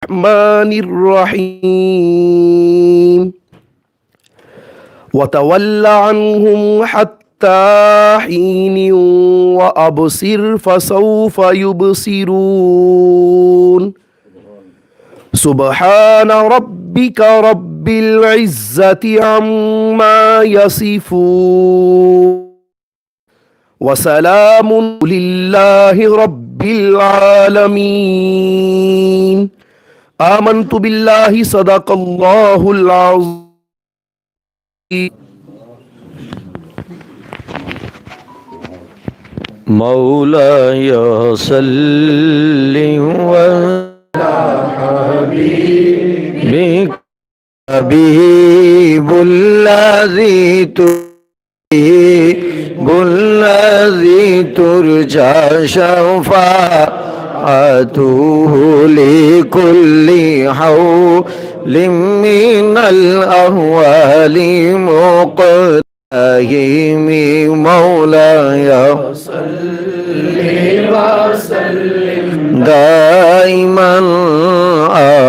الرحمن الرحيم وتول عنهم حتى حين وأبصر فسوف يبصرون سبحان ربك رب العزة عما يصفون وسلام لله رب العالمين آمنت بالله صدق الله العظيم مولاي صل بك حبيب الذي ترجى شفاعته لكل حول من الأهوال مقتهم مولاي صل وسلم دائما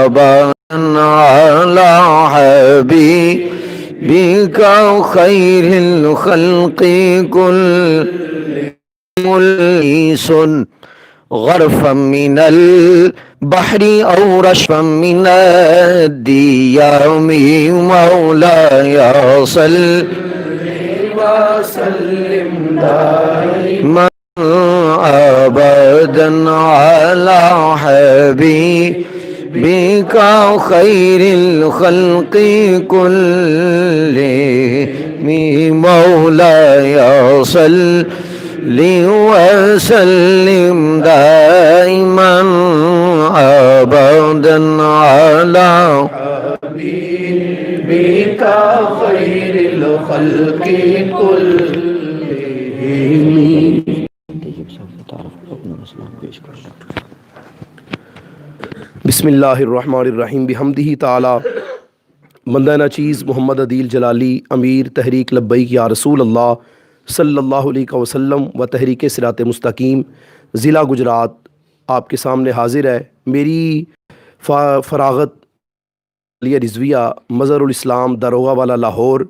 أبدا على حبيبك خير الخلق كل مليس غرفا من البحر أو رشفا من الديام مولاي صل وسلم دائما أبدا على حبيبك خير الخلق كلهم مولاي صل وسلم دائما أبدا على حبيبك خير الخلق كلهم. بسم اللہ الرحمن الرحیم بحمدہ تعالی بندہ ناچیز محمد عدیل جلالی امیر تحریک لبیک یا رسول اللہ صلی اللہ علیہ وسلم و تحریک صراط مستقیم ضلع گجرات آپ کے سامنے حاضر ہے. میری فراغت علیہ رضویہ مظہر الاسلام داروغہ والا لاہور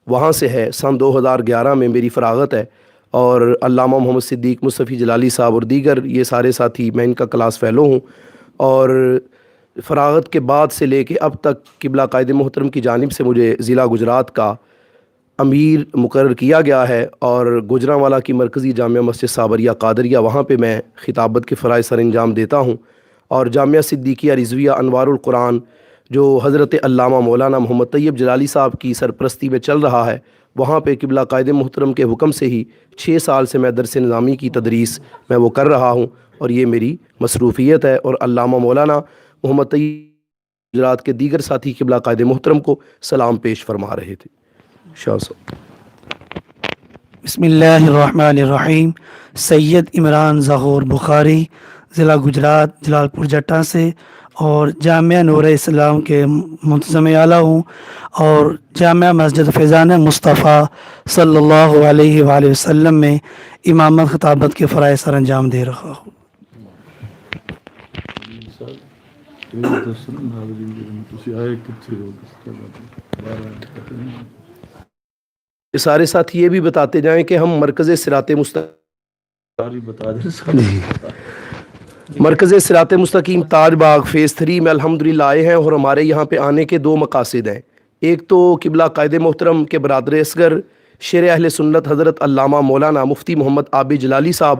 وہاں سے ہے. سن 2011 میں میری فراغت ہے اور علامہ محمد صدیق مصطفی جلالی صاحب اور دیگر یہ سارے ساتھی میں ان کا کلاس فیلو ہوں. اور فراغت کے بعد سے لے کے اب تک قبلہ قائد محترم کی جانب سے مجھے ضلع گجرات کا امیر مقرر کیا گیا ہے اور گوجرانوالا کی مرکزی جامعہ مسجد صابریہ قادریہ وہاں پہ میں خطابت کے فرائض سر انجام دیتا ہوں. اور جامعہ صدیقیہ رضویہ انوار القرآن جو حضرت علامہ مولانا محمد طیب جلالی صاحب کی سرپرستی میں چل رہا ہے وہاں پہ قبلہ قائد محترم کے حکم سے ہی 6 سال سے میں درس نظامی کی تدریس میں وہ کر رہا ہوں اور یہ میری مصروفیت ہے. اور علامہ مولانا محمد طیب گجرات کے دیگر ساتھی قبلہ قائد محترم کو سلام پیش فرما رہے تھے. شاہ صاحب. بسم اللہ الرحمن الرحیم. سید عمران ظہور بخاری ضلع گجرات جلال پور جٹا سے اور جامعہ نور اسلام کے منتظم اعلیٰ ہوں اور جامعہ مسجد فیضان مصطفیٰ صلی اللہ علیہ وآلہ وسلم میں امامت خطابت کے فرائض سر انجام دے رہا ہوں. سارے ساتھی یہ بھی بتاتے جائیں کہ ہم مرکز صراط مستقیم تاج باغ فیز 3 میں الحمدللہ آئے ہیں اور ہمارے یہاں پہ آنے کے 2 مقاصد ہیں. ایک تو قبلہ قائد محترم کے برادر اصغر شیر اہل سنت حضرت علامہ مولانا مفتی محمد عابد جلالی صاحب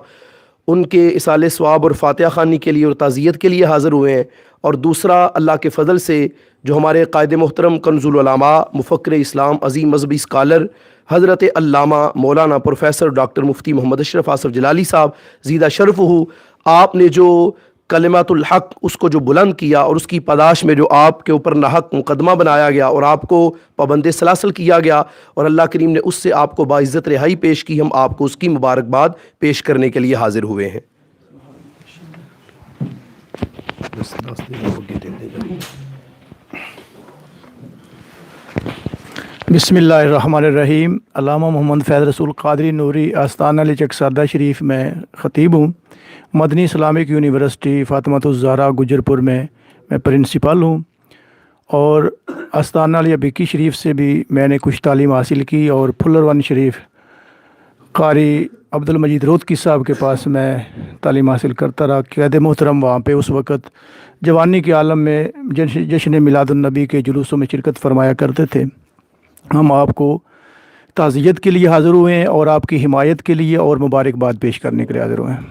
ان کے اصال ثواب اور فاتحہ خوانی کے لیے اور تعزیت کے لیے حاضر ہوئے ہیں. اور دوسرا اللہ کے فضل سے جو ہمارے قائد محترم کنز العلماء مفکر اسلام عظیم مذہبی اسکالر حضرت علامہ مولانا پروفیسر ڈاکٹر مفتی محمد اشرف آصف جلالی صاحب زیدہ شرف ہو، آپ نے جو کلمات الحق اس کو جو بلند کیا اور اس کی پاداش میں جو آپ کے اوپر ناحق مقدمہ بنایا گیا اور آپ کو پابند سلاسل کیا گیا اور اللہ کریم نے اس سے آپ کو باعزت رہائی پیش کی، ہم آپ کو اس کی مبارکباد پیش کرنے کے لیے حاضر ہوئے ہیں. بسم اللہ الرحمن الرحیم. علامہ محمد فیض رسول قادری نوری آستانہ علی چک سردہ شریف میں خطیب ہوں. مدنی اسلامک یونیورسٹی فاطمۃ الزہرا گجر پور میں میں پرنسپل ہوں، اور آستانہ علیہ بکی شریف سے بھی میں نے کچھ تعلیم حاصل کی، اور پھلر ون شریف قاری عبد المجید رودکی صاحب کے پاس میں تعلیم حاصل کرتا رہا۔ قید محترم وہاں پہ اس وقت جوانی کے عالم میں جشن میلاد النبی کے جلوسوں میں شرکت فرمایا کرتے تھے۔ ہم آپ کو تعزیت کے لیے حاضر ہوئے ہیں اور آپ کی حمایت کے لیے اور مبارکباد پیش کرنے کے لیے حاضر ہوئے ہیں۔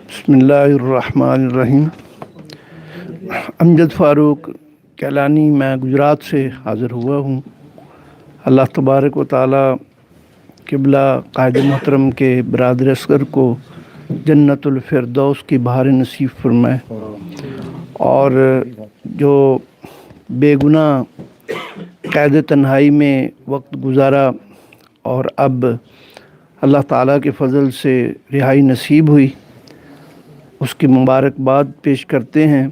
بسم اللہ الرحمن الرحیم۔ امجد فاروق کیلانی، میں گجرات سے حاضر ہوا ہوں۔ اللہ تبارک و تعالی قبلہ قائد محترم کے برادر اصغر کو جنت الفردوس کی بہار نصیب فرمائے، اور جو بے گناہ قید تنہائی میں وقت گزارا اور اب اللہ تعالیٰ کے فضل سے رہائی نصیب ہوئی، اس کی مبارکباد پیش کرتے ہیں۔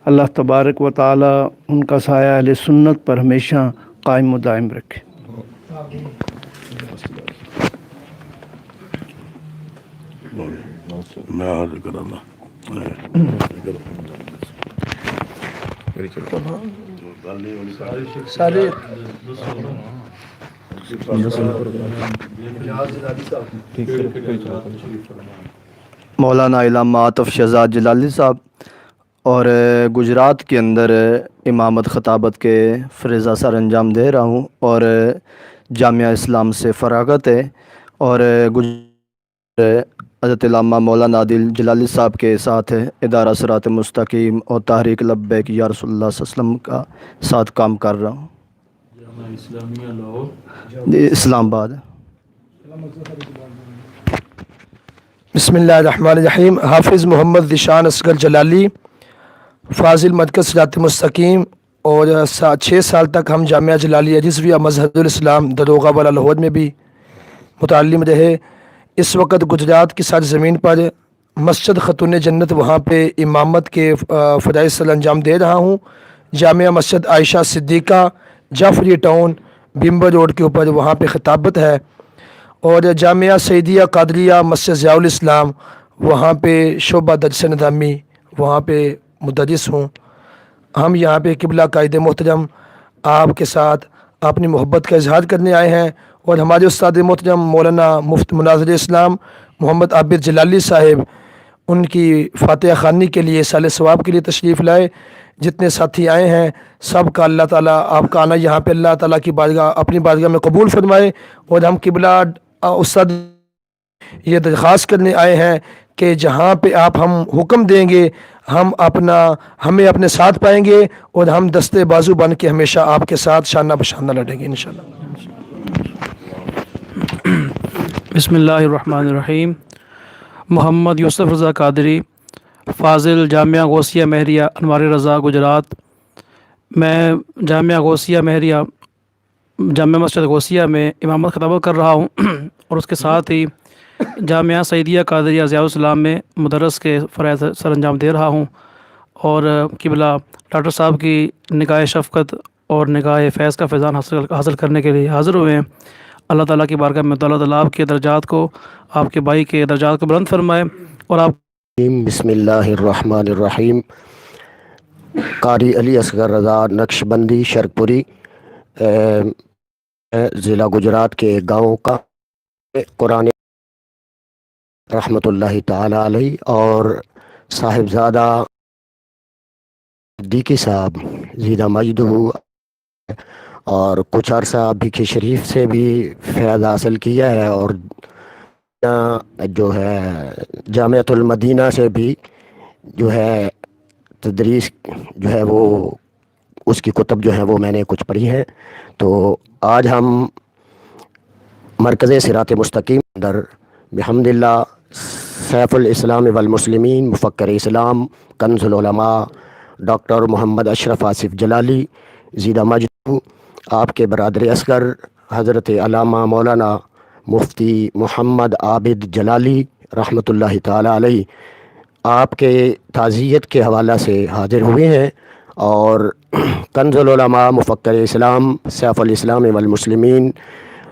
اللہ تبارک و تعالیٰ ان کا سایہ اہل سنت پر ہمیشہ قائم و دائم رکھے۔ مولانا علامہ عاطف شہزاد جلالی صاحب، اور گجرات کے اندر امامت خطابت کے فریضہ سر انجام دے رہا ہوں، اور جامعہ اسلام سے فراغت ہے، اور حضرت علامہ مولانا عادل جلالی صاحب کے ساتھ ادارہ صراط مستقیم اور تحریک لبیک یا رسول اللہ صلی اللہ علیہ وسلم کا ساتھ کام کر رہا ہوں۔ اسلام آباد۔ بسم اللہ الرحمن الرحیم۔ حافظ محمد ذیشان اصغر جلالی، فاضل مرکز صراط مستقیم، اور 6 سال تک ہم جامعہ جلالیہ رضویہ مظہر الاسلام دروغہ والا لاہور میں بھی متعلم رہے۔ اس وقت گجرات کی سرزمین پر مسجد خاتون جنت، وہاں پہ امامت کے فرائض سر انجام دے رہا ہوں۔ جامعہ مسجد عائشہ صدیقہ، جعفری ٹاؤن، بمبر روڈ کے اوپر، وہاں پہ خطابت ہے۔ اور جامعہ سعیدیہ قادریہ مسجد ضیاء الاسلام، وہاں پہ شعبہ درس نظامی، وہاں پہ مدرس ہوں۔ ہم یہاں پہ قبلہ قائد محترم آپ کے ساتھ اپنی محبت کا اظہار کرنے آئے ہیں، اور ہمارے استاد محترم مولانا مفتی مناظر اسلام محمد عابد جلالی صاحب ان کی فاتحہ خوانی کے لیے سال ثواب کے لیے تشریف لائے۔ جتنے ساتھی آئے ہیں سب کا اللہ تعالیٰ آپ کا آنا یہاں پہ اللہ تعالیٰ کی بارگاہ اپنی بارگاہ میں قبول فرمائے۔ اور ہم قبلہ استاد یہ درخواست کرنے آئے ہیں کہ جہاں پہ آپ ہم حکم دیں گے ہمیں اپنے ساتھ پائیں گے، اور ہم دستے بازو بن کے ہمیشہ آپ کے ساتھ شانہ بشانہ لڑیں گے انشاءاللہ۔ بسم اللہ الرحمن الرحیم۔ محمد یوسف رضا قادری، فاضل، جامعہ غوثیہ مہریہ انوار رضا گجرات۔ میں جامعہ غوثیہ مہریہ جامعہ مسجد غوثیہ میں امامت خطابت کر رہا ہوں، اور اس کے ساتھ ہی جامعہ سعیدیہ قادریہ ضیاء الاسلام میں مدرس کے فرائض سر انجام دے رہا ہوں، اور قبلہ ڈاکٹر صاحب کی نگاہ شفقت اور نگاہ فیض کا فیضان حاصل کرنے کے لیے حاضر ہوئے ہیں۔ اللہ تعالیٰ کی بارگاہ میں اللہ تعالیٰ آپ کے درجات کو، آپ کے بھائی کے درجات کو بلند فرمائے، اور آپ بسم اللہ الرحمن الرحیم۔ قاری علی اصغر رضا نقشبندی شرک پوری، ضلع گجرات کے ایک گاؤں کا، قرآن رحمۃ اللہ تعالی علیہ، اور صاحبزادہ صدیقی صاحب زیدہ مجدہ، اور کچھ عرصہ بھیکھی شریف سے بھی فیض حاصل کیا ہے، اور جو ہے جامعۃ المدینہ سے بھی جو ہے تدریس جو ہے وہ اس کی کتب جو ہیں وہ میں نے کچھ پڑھی ہیں۔ تو آج ہم مرکز صراط مستقیم اندر بحمد اللہ سیف الاسلام والمسلمین، مفکر اسلام، کنز العلماء ڈاکٹر محمد اشرف آصف جلالی زیدہ مجدہ، آپ کے برادر اصغر حضرت علامہ مولانا مفتی محمد عابد جلالی رحمۃ اللہ تعالی علیہ آپ کے تعزیت کے حوالہ سے حاضر ہوئے ہیں، اور کنز العلماء، مفکر اسلام، سیف الاسلام والمسلمین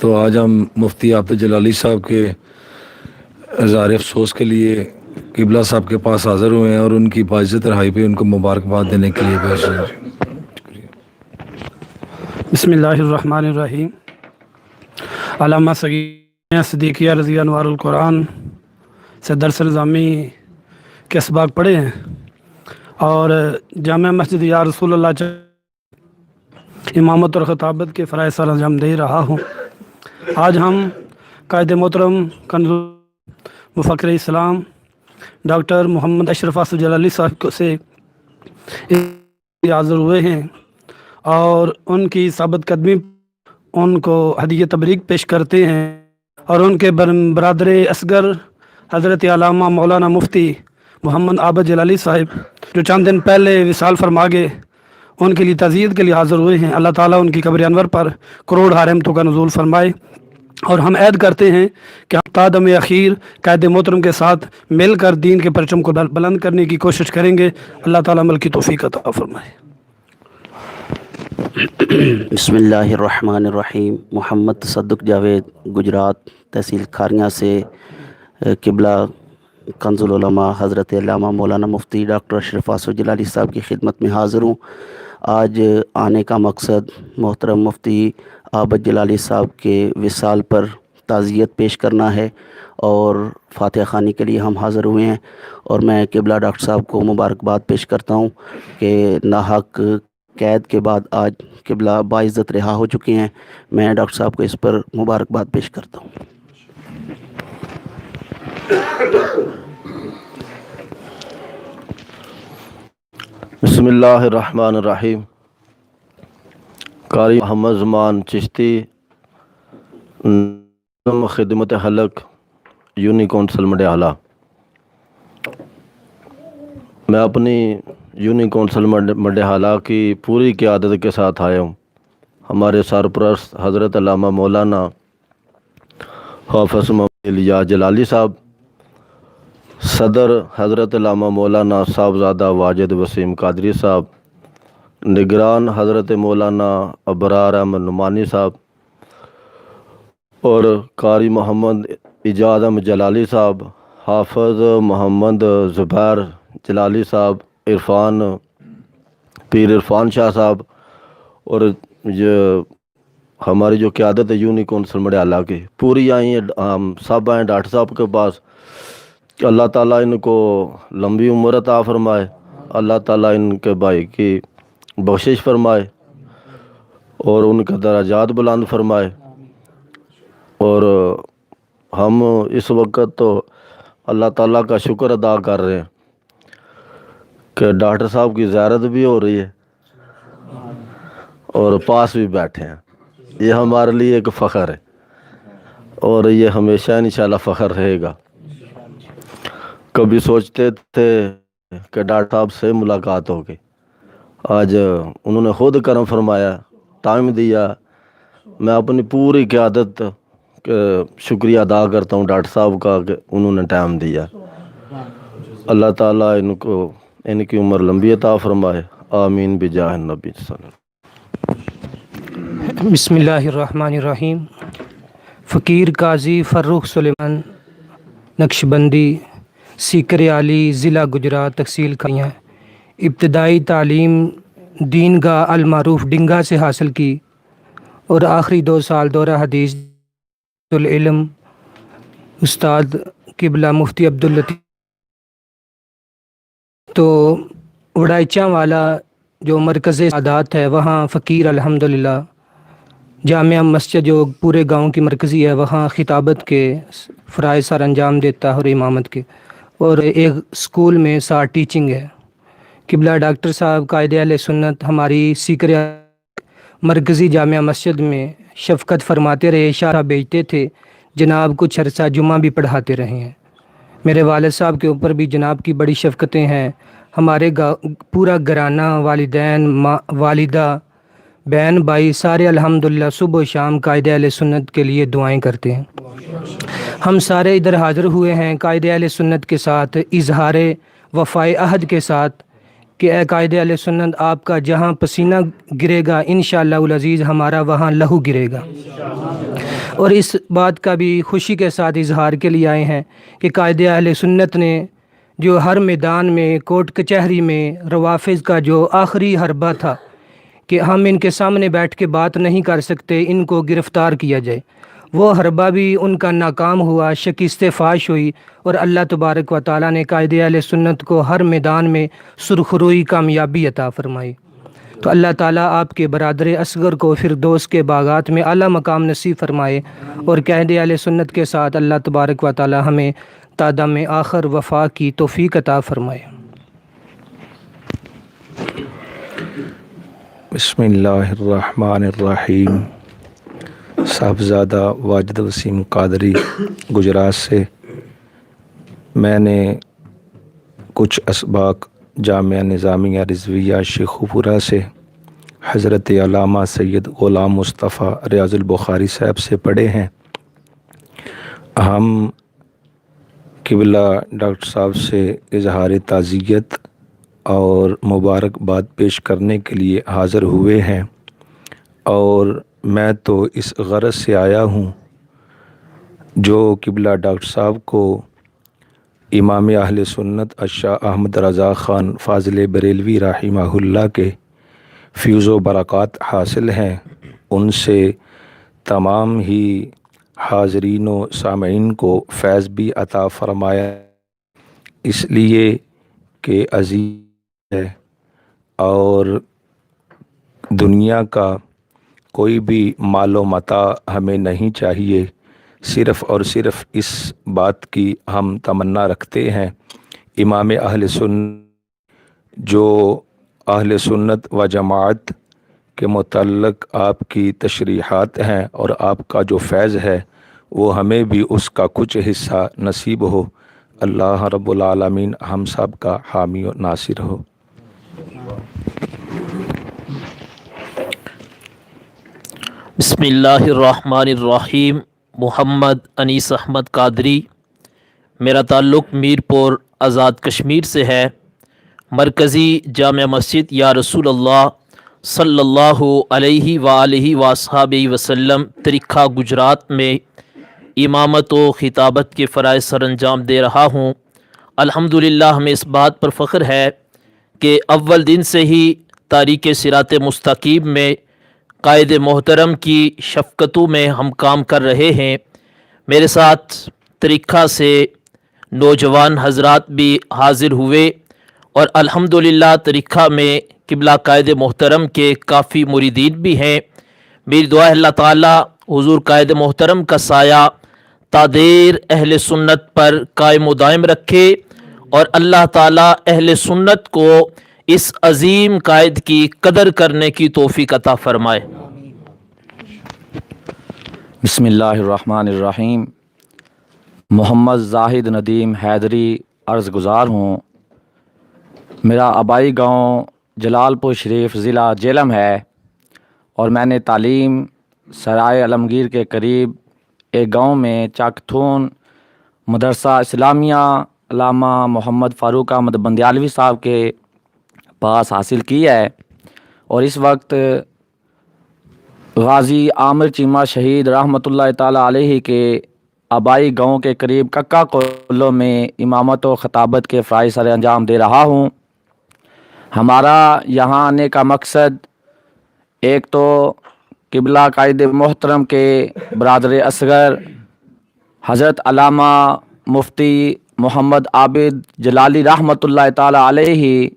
تو آج ہم مفتی عابد جلالی صاحب کے اظہار افسوس کے لیے قبلہ صاحب کے پاس حاضر ہوئے ہیں اور ان کی باعزت رہائی پہ ان کو مبارکباد دینے کے لیے پیش ہیں۔ بسم اللہ الرحمن الرحیم۔ علامہ سید صدیقیہ رضی انوار القرآن سے درس نظامی کے اسباق پڑھے ہیں اور جامع مسجد یا رسول اللہ امامت اور خطابت کے فرائض سر انجام دے رہا ہوں۔ آج ہم قائد محترم کنز مفکر اسلام ڈاکٹر محمد اشرف آصف جلالی صاحب سے حاضر ہوئے ہیں اور ان کی ثابت قدمی ان کو ہدیہ تبریک پیش کرتے ہیں اور ان کے برادر اصغر حضرت علامہ مولانا مفتی محمد عابد جلالی صاحب جو چند دن پہلے وصال فرما گئے ان کے لیے تعزیت کے لیے حاضر ہوئے ہیں۔ اللہ تعالیٰ ان کی قبر انور پر کروڑ رحمتوں کا نزول فرمائے اور ہم عہد کرتے ہیں کہ ہم تا دم اخیر قائد محترم کے ساتھ مل کر دین کے پرچم کو بلند کرنے کی کوشش کریں گے۔ اللہ تعالیٰ عمل کی توفیق عطا فرمائے۔ بسم اللہ الرحمن الرحیم۔ محمد تصدق جاوید گجرات تحصیل کھاریاں سے قبلہ کنز العلماء حضرت علامہ مولانا مفتی ڈاکٹر اشرف آصف جلالی صاحب کی خدمت میں حاضر ہوں۔ آج آنے کا مقصد محترم مفتی عابد جلالی صاحب کے وصال پر تعزیت پیش کرنا ہے اور فاتحہ خوانی کے لیے ہم حاضر ہوئے ہیں، اور میں قبلہ ڈاکٹر صاحب کو مبارکباد پیش کرتا ہوں کہ ناحق قید کے بعد آج قبلہ باعزت رہا ہو چکے ہیں۔ میں ڈاکٹر صاحب کو اس پر مبارکباد پیش کرتا ہوں۔ بسم اللہ الرحمن الرحیم۔ قاری محمد زمان چشتی خدمت حلق یونی کونسل مڈیالہ۔ میں اپنی یونی کونسل مڈیالہ کی پوری قیادت کے ساتھ آیا ہوں۔ ہمارے سرپرست حضرت علامہ مولانا حافظ محمد الیاس جلالی صاحب، صدر حضرت علامہ مولانا صاحبزادہ واجد وسیم قادری صاحب، نگران حضرت مولانا ابرار احمد نعمانی صاحب، اور قاری محمد ایجاد احمد جلالی صاحب، حافظ محمد زبیر جلالی صاحب، پیر عرفان شاہ صاحب، اور یہ ہماری جو قیادت ہے یونی کونسل مڈیالہ کی پوری آئی ہیں، ہم سب آئیں ڈاکٹر صاحب کے پاس کہ اللہ تعالیٰ ان کو لمبی عمر عطا فرمائے، اللہ تعالیٰ ان کے بھائی کی بخشش فرمائے اور ان کا درجات بلند فرمائے۔ اور ہم اس وقت تو اللہ تعالیٰ کا شکر ادا کر رہے ہیں کہ ڈاکٹر صاحب کی زیارت بھی ہو رہی ہے اور پاس بھی بیٹھے ہیں۔ یہ ہمارے لیے ایک فخر ہے اور یہ ہمیشہ انشاءاللہ فخر رہے گا۔ کبھی سوچتے تھے کہ ڈاکٹر صاحب سے ملاقات ہوگی، آج انہوں نے خود کرم فرمایا، ٹائم دیا۔ میں اپنی پوری قیادت کے شکریہ ادا کرتا ہوں ڈاکٹر صاحب کا کہ انہوں نے ٹائم دیا۔ اللہ تعالیٰ ان کی عمر لمبی عطا فرمائے، آمین بجاہ النبی صلی اللہ علیہ وسلم۔ بسم اللہ الرحمن الرحیم۔ فقیر قاضی فروخ سلیمان نقشبندی، سیکر علی، ضلع گجرات تحصیل کھاریاں، ابتدائی تعلیم دین گاہ المعروف ڈنگا سے حاصل کی اور آخری 2 سال دورہ حدیث العلم استاد قبلہ مفتی عبداللطیف تو وڑائچاں والا جو مرکز سعادات ہے وہاں فقیر الحمدللہ جامعہ مسجد جو پورے گاؤں کی مرکزی ہے وہاں خطابت کے فرائض سر انجام دیتا ہے اور امامت کے، اور ایک اسکول میں ساتھ ٹیچنگ ہے۔ قبلہ ڈاکٹر صاحب قائد اہل سنت ہماری سیکر مرکزی جامعہ مسجد میں شفقت فرماتے رہے، اشارہ بھیجتے تھے، جناب کچھ عرصہ جمعہ بھی پڑھاتے رہے ہیں۔ میرے والد صاحب کے اوپر بھی جناب کی بڑی شفقتیں ہیں۔ ہمارے پورا گھرانہ، والدین، والدہ، بہن بھائی سارے الحمدللہ صبح و شام قائد اہل سنت کے لیے دعائیں کرتے ہیں۔ ہم سارے ادھر حاضر ہوئے ہیں قائد اہل سنت کے ساتھ اظہار وفائے عہد کے ساتھ کہ اے قائد اہل سنت، آپ کا جہاں پسینہ گرے گا انشاءاللہ العزیز ہمارا وہاں لہو گرے گا۔ اور اس بات کا بھی خوشی کے ساتھ اظہار کے لیے آئے ہیں کہ قائد اہل سنت نے جو ہر میدان میں، کورٹ کچہری میں روافض کا جو آخری حربہ تھا کہ ہم ان کے سامنے بیٹھ کے بات نہیں کر سکتے، ان کو گرفتار کیا جائے، وہ حربہ بھی ان کا ناکام ہوا، شکست فاش ہوئی، اور اللہ تبارک و تعالیٰ نے قائد اہل سنت کو ہر میدان میں سرخروئی کامیابی عطا فرمائی۔ تو اللہ تعالیٰ آپ کے برادر اصغر کو فردوس کے باغات میں اعلیٰ مقام نصیب فرمائے، اور قائد اہل سنت کے ساتھ اللہ تبارک و تعالیٰ ہمیں تا دم آخر وفا کی توفیق عطا فرمائے۔ بسم اللہ الرحمن الرحیم۔ صاحبزادہ واجد وسیم قادری گجرات سے میں نے کچھ اسباق جامعہ نظامیہ رضویہ شیخو پورہ سے حضرت علامہ سید غلام مصطفیٰ ریاض البخاری صاحب سے پڑھے ہیں۔ ہم قبلہ ڈاکٹر صاحب سے اظہار تعزیت اور مبارکباد پیش کرنے کے لیے حاضر ہوئے ہیں، اور میں تو اس غرض سے آیا ہوں جو قبلہ ڈاکٹر صاحب کو امام اہل سنت الشاہ احمد رضا خان فاضل بریلوی رحمہ اللہ کے فیض و برکات حاصل ہیں، ان سے تمام ہی حاضرین و سامعین کو فیض بھی عطا فرمایا، اس لیے کہ عزیز ہے، اور دنیا کا کوئی بھی مال و متاع ہمیں نہیں چاہیے، صرف اور صرف اس بات کی ہم تمنا رکھتے ہیں امام اہل سنت جو اہل سنت و جماعت کے متعلق آپ کی تشریحات ہیں اور آپ کا جو فیض ہے وہ ہمیں بھی اس کا کچھ حصہ نصیب ہو۔ اللہ رب العالمین ہم سب کا حامی و ناصر ہو۔ بسم اللہ الرحمن الرحیم۔ محمد انیس احمد قادری، میرا تعلق میرپور آزاد کشمیر سے ہے۔ مرکزی جامع مسجد یا رسول اللہ صلی اللہ علیہ وآلہ وصحبہ وسلم ترکھا گجرات میں امامت و خطابت کے فرائض سر انجام دے رہا ہوں۔ الحمدللہ ہمیں اس بات پر فخر ہے کہ اول دن سے ہی تاریخ صراط مستقیم میں قائد محترم کی شفقتوں میں ہم کام کر رہے ہیں۔ میرے ساتھ ترکھا سے نوجوان حضرات بھی حاضر ہوئے، اور الحمدللہ ترکھا میں قبلہ قائد محترم کے کافی مریدین بھی ہیں۔ میری دعا ہے اللہ تعالیٰ حضور قائد محترم کا سایہ تا دیر اہل سنت پر قائم و دائم رکھے، اور اللہ تعالیٰ اہل سنت کو اس عظیم قائد کی قدر کرنے کی توفیق عطا فرمائے۔ بسم اللہ الرحمن الرحیم۔ محمد زاہد ندیم حیدری عرض گزار ہوں۔ میرا آبائی گاؤں جلال پور شریف ضلع جہلم ہے، اور میں نے تعلیم سرائے عالمگیر کے قریب ایک گاؤں میں چاکتھون مدرسہ اسلامیہ علامہ محمد فاروق احمد بندیالوی صاحب کے پاس حاصل کی ہے، اور اس وقت غازی عامر چیمہ شہید رحمۃ اللہ تعالیٰ علیہ کے آبائی گاؤں کے قریب ککا کولو میں امامت و خطابت کے فرائض سر انجام دے رہا ہوں۔ ہمارا یہاں آنے کا مقصد ایک تو قبلہ قائد محترم کے برادر اصغر حضرت علامہ مفتی محمد عابد جلالی رحمۃ اللہ تعالیٰ علیہ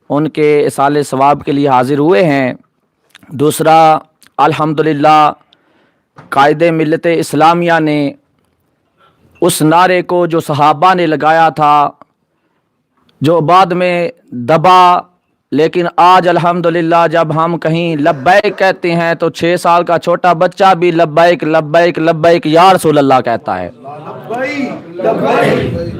ان کے اصال ثواب کے لیے حاضر ہوئے ہیں۔ دوسرا، الحمدللہ قائد ملت اسلامیہ نے اس نعرے کو جو صحابہ نے لگایا تھا، جو بعد میں دبا، لیکن آج الحمدللہ جب ہم کہیں لبیک کہتے ہیں تو 6 سال کا چھوٹا بچہ بھی لبیک لبیک لبیک یا رسول اللہ کہتا ہے۔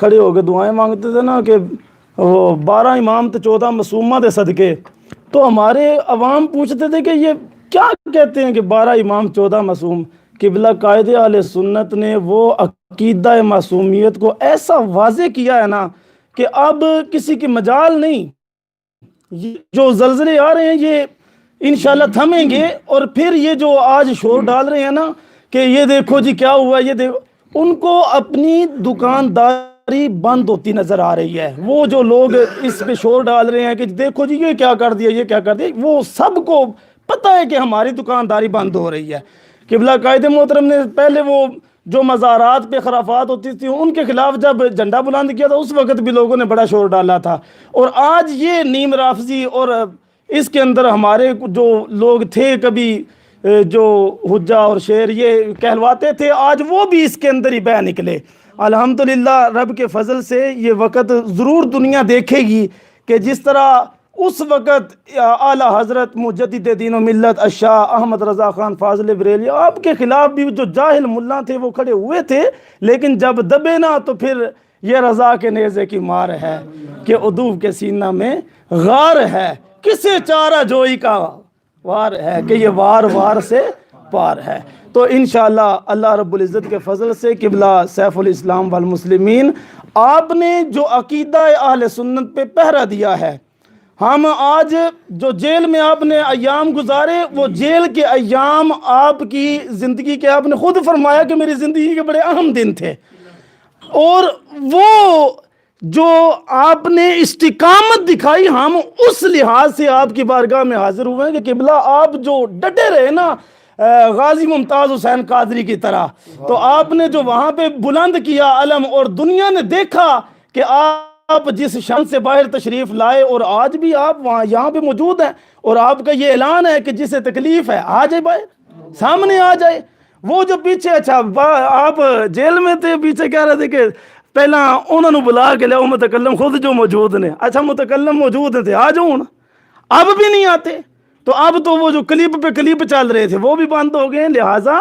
کھڑے ہو کے دعائیں مانگتے تھے نا کہ وہ 12 امام تو 14 معصومہ دے صدقے، تو ہمارے عوام پوچھتے تھے کہ یہ کیا کہتے ہیں کہ 12 امام 14 معصوم؟ قبلہ قائد اہل سنت نے وہ عقیدہ معصومیت کو ایسا واضح کیا ہے نا کہ اب کسی کی مجال نہیں. یہ جو زلزلے آ رہے ہیں یہ انشاءاللہ تھمیں گے، اور پھر یہ جو آج شور ڈال رہے ہیں نا کہ یہ دیکھو جی کیا ہوا، یہ دیکھو، ان کو اپنی دکانداری بند ہوتی نظر آ رہی ہے. وہ جو لوگ اس پہ شور ڈال رہے ہیں کہ دیکھو جی یہ کیا کر دیا، یہ کیا کر دیا، وہ سب کو پتہ ہے کہ ہماری دکانداری بند ہو رہی ہے. قبلہ قائد محترم نے پہلے وہ جو مزارات پہ خرافات ہوتی تھی ان کے خلاف جب جھنڈا بلند کیا تھا اس وقت بھی لوگوں نے بڑا شور ڈالا تھا، اور آج یہ نیم رافضی اور اس کے اندر ہمارے جو لوگ تھے کبھی جو حجہ اور شعر یہ کہلواتے تھے، آج وہ بھی اس کے اندر ہی بہ نکلے. الحمدللہ رب کے فضل سے یہ وقت ضرور دنیا دیکھے گی کہ جس طرح اس وقت اعلیٰ حضرت مجدد دین و ملت الشاہ احمد رضا خان فاضل بریلوی آپ کے خلاف بھی جو جاہل ملا تھے وہ کھڑے ہوئے تھے، لیکن جب دبے نا تو پھر یہ رضا کے نیزے کی مار ہے کہ عدو کے سینہ میں غار ہے، کسے چارہ جوئی کا وار ہے کہ یہ وار وار سے پار ہے. تو انشاءاللہ اللہ رب العزت کے فضل سے قبلہ سیف الاسلام والمسلمین آپ نے جو عقیدہ اہل سنت پہ پہرا دیا ہے، ہم آج جو جیل میں آپ نے ایام گزارے وہ جیل کے ایام آپ کی زندگی کے آپ نے خود فرمایا کہ میری زندگی کے بڑے اہم دن تھے، اور وہ جو آپ نے استقامت دکھائی ہم اس لحاظ سے آپ کی بارگاہ میں حاضر ہوئے ہیں کہ قبلہ آپ جو ڈٹے رہے نا غازی ممتاز حسین قادری کی طرح، تو آپ نے جو وہاں پہ بلند کیا علم اور دنیا نے دیکھا کہ آپ جس شان سے باہر تشریف لائے، اور آج بھی آپ وہاں یہاں پہ موجود ہیں، اور آپ کا یہ اعلان ہے کہ جسے تکلیف ہے آ جائے باہر سامنے آ جائے. وہ جو پیچھے اچھا آپ جیل میں تھے پیچھے کہہ رہے تھے کہ پہلا انہوں نے بلا کے لیا متکلم خود جو موجود نے، اچھا متکلم موجود تھے آ جاؤ، اب بھی نہیں آتے، تو اب تو وہ جو کلپ پہ کلپ چل رہے تھے وہ بھی بند ہو گئے. لہٰذا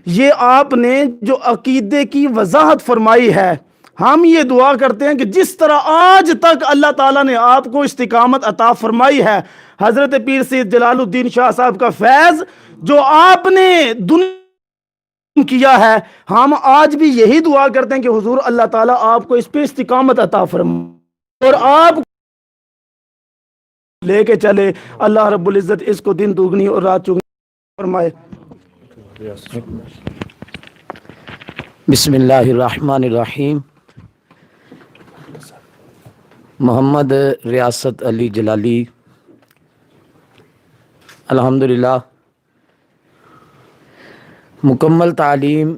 یہ آپ نے جو عقیدے کی وضاحت فرمائی ہے، ہم یہ دعا کرتے ہیں کہ جس طرح آج تک اللہ تعالیٰ نے آپ کو استقامت عطا فرمائی ہے، حضرت پیر سید جلال الدین شاہ صاحب کا فیض جو آپ نے دنیا کیا ہے، ہم آج بھی یہی دعا کرتے ہیں کہ حضور اللہ تعالیٰ آپ کو اس پہ استقامت عطا فرمائے اور آپ لے کے چلے. اللہ رب العزت اس کو دن دوگنی اور رات چگنی فرمائے. بسم اللہ الرحمن الرحیم. محمد ریاست علی جلالی الحمدللہ مکمل تعلیم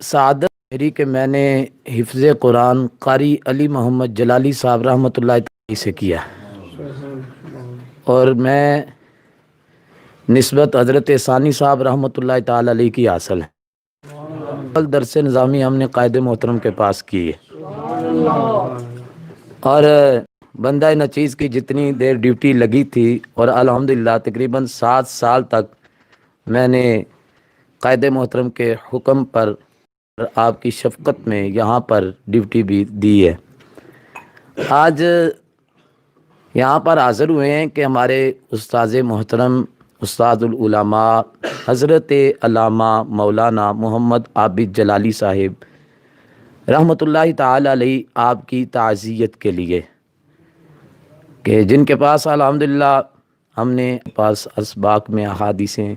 سعادت میری کہ میں نے حفظ قرآن قاری علی محمد جلالی صاحب رحمۃ اللہ تعالی سے کیا، اور میں نسبت حضرت ثانی صاحب رحمۃ اللہ تعالی علیہ کی حاصل ہے. درس نظامی ہم نے قائد محترم کے پاس کی ہے، اور بندہ نچیز کی جتنی دیر ڈیوٹی لگی تھی، اور الحمدللہ تقریباً 7 سال تک میں نے قائد محترم کے حکم پر آپ کی شفقت میں یہاں پر ڈیوٹی بھی دی ہے. آج یہاں پر حاضر ہوئے ہیں کہ ہمارے استاذ محترم استاد العلماء حضرت علامہ مولانا محمد عابد جلالی صاحب رحمۃ اللہ تعالی علیہ آپ کی تعزیت کے لیے، کہ جن کے پاس الحمدللہ ہم نے پاس اسباق میں احادیثیں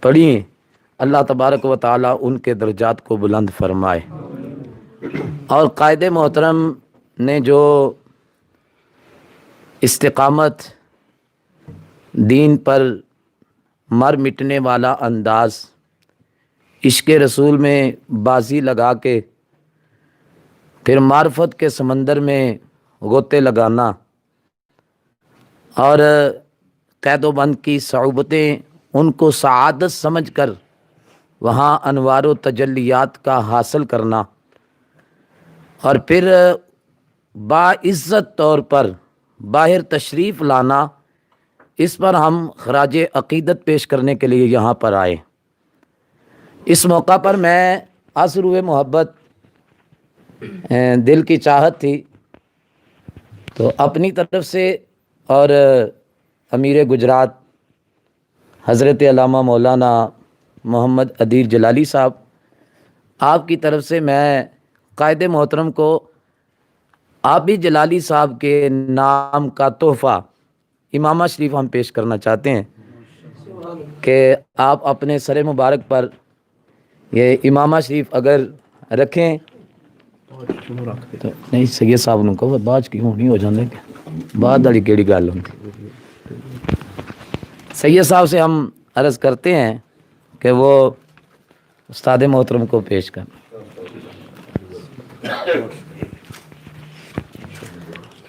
پڑھی ہیں. اللہ تبارک و تعالی ان کے درجات کو بلند فرمائے. اور قائد محترم نے جو استقامت، دین پر مر مٹنے والا انداز، عشق رسول میں بازی لگا کے پھر معرفت کے سمندر میں غوطے لگانا، اور قید و بند کی صعوبتیں ان کو سعادت سمجھ کر وہاں انوار و تجلیات کا حاصل کرنا، اور پھر باعزت طور پر باہر تشریف لانا، اس پر ہم خراج عقیدت پیش کرنے کے لیے یہاں پر آئے. اس موقع پر میں آثر محبت دل کی چاہت تھی، تو اپنی طرف سے اور امیر گجرات حضرت علامہ مولانا محمد عدیل جلالی صاحب، آپ کی طرف سے میں قائد محترم کو عابد جلالی صاحب کے نام کا تحفہ امامہ شریف ہم پیش کرنا چاہتے ہیں کہ آپ اپنے سر مبارک پر یہ امامہ شریف اگر رکھیں تو نہیں سید صاحب نے کہو باج کی ہونی ہو جانے کہ بعد والی کیڑی گل ہوندی۔ سید صاحب سے ہم عرض کرتے ہیں کہ وہ استاد محترم کو پیش کر۔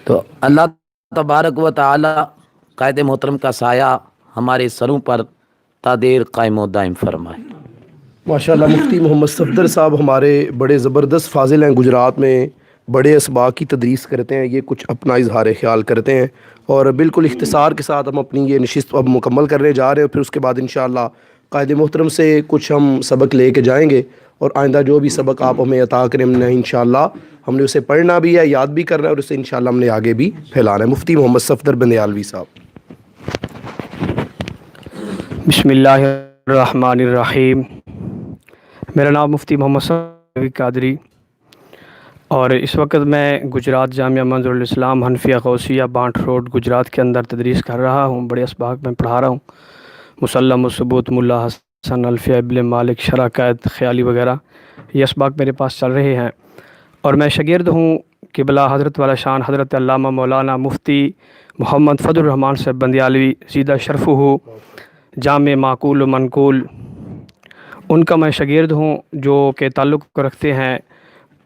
تو اللہ تبارک و تعالی قائد محترم کا سایہ ہمارے سروں پر تا دیر قائم و دائم فرمائے۔ ماشاءاللہ مفتی محمد صفدر صاحب ہمارے بڑے زبردست فاضل ہیں، گجرات میں بڑے اسباق کی تدریس کرتے ہیں، یہ کچھ اپنا اظہار خیال کرتے ہیں اور بالکل اختصار کے ساتھ ہم اپنی یہ نشست اب مکمل کرنے جا رہے ہیں، پھر اس کے بعد انشاءاللہ قائد محترم سے کچھ ہم سبق لے کے جائیں گے اور آئندہ جو بھی سبق آپ ہمیں عطا کریں انشاءاللہ ہم نے اسے پڑھنا بھی ہے، یاد بھی کرنا ہے اور اسے انشاءاللہ ہم نے آگے بھی پھیلانا ہے۔ مفتی محمد صفدر بندیالوی صاحب۔ بسم اللہ الرحمن الرحیم۔ میرا نام مفتی محمد صفدر قادری اور اس وقت میں گجرات جامعہ منظر الاسلام حنفیہ غوثیہ بانٹ روڈ گجرات کے اندر تدریس کر رہا ہوں، بڑے اسباق میں پڑھا رہا ہوں، مسلم الثبوت ملا حسن الفیہ ابن مالک شرح قائد خیالی وغیرہ یہ اسباق میرے پاس چل رہے ہیں، اور میں شاگرد ہوں قبلہ حضرت والا شان حضرت علامہ مولانا مفتی محمد فضل الرحمان صاحب بندیالوی زیدہ شرفہ جامع معقول و منقول، ان کا میں شاگرد ہوں جو کہ تعلق رکھتے ہیں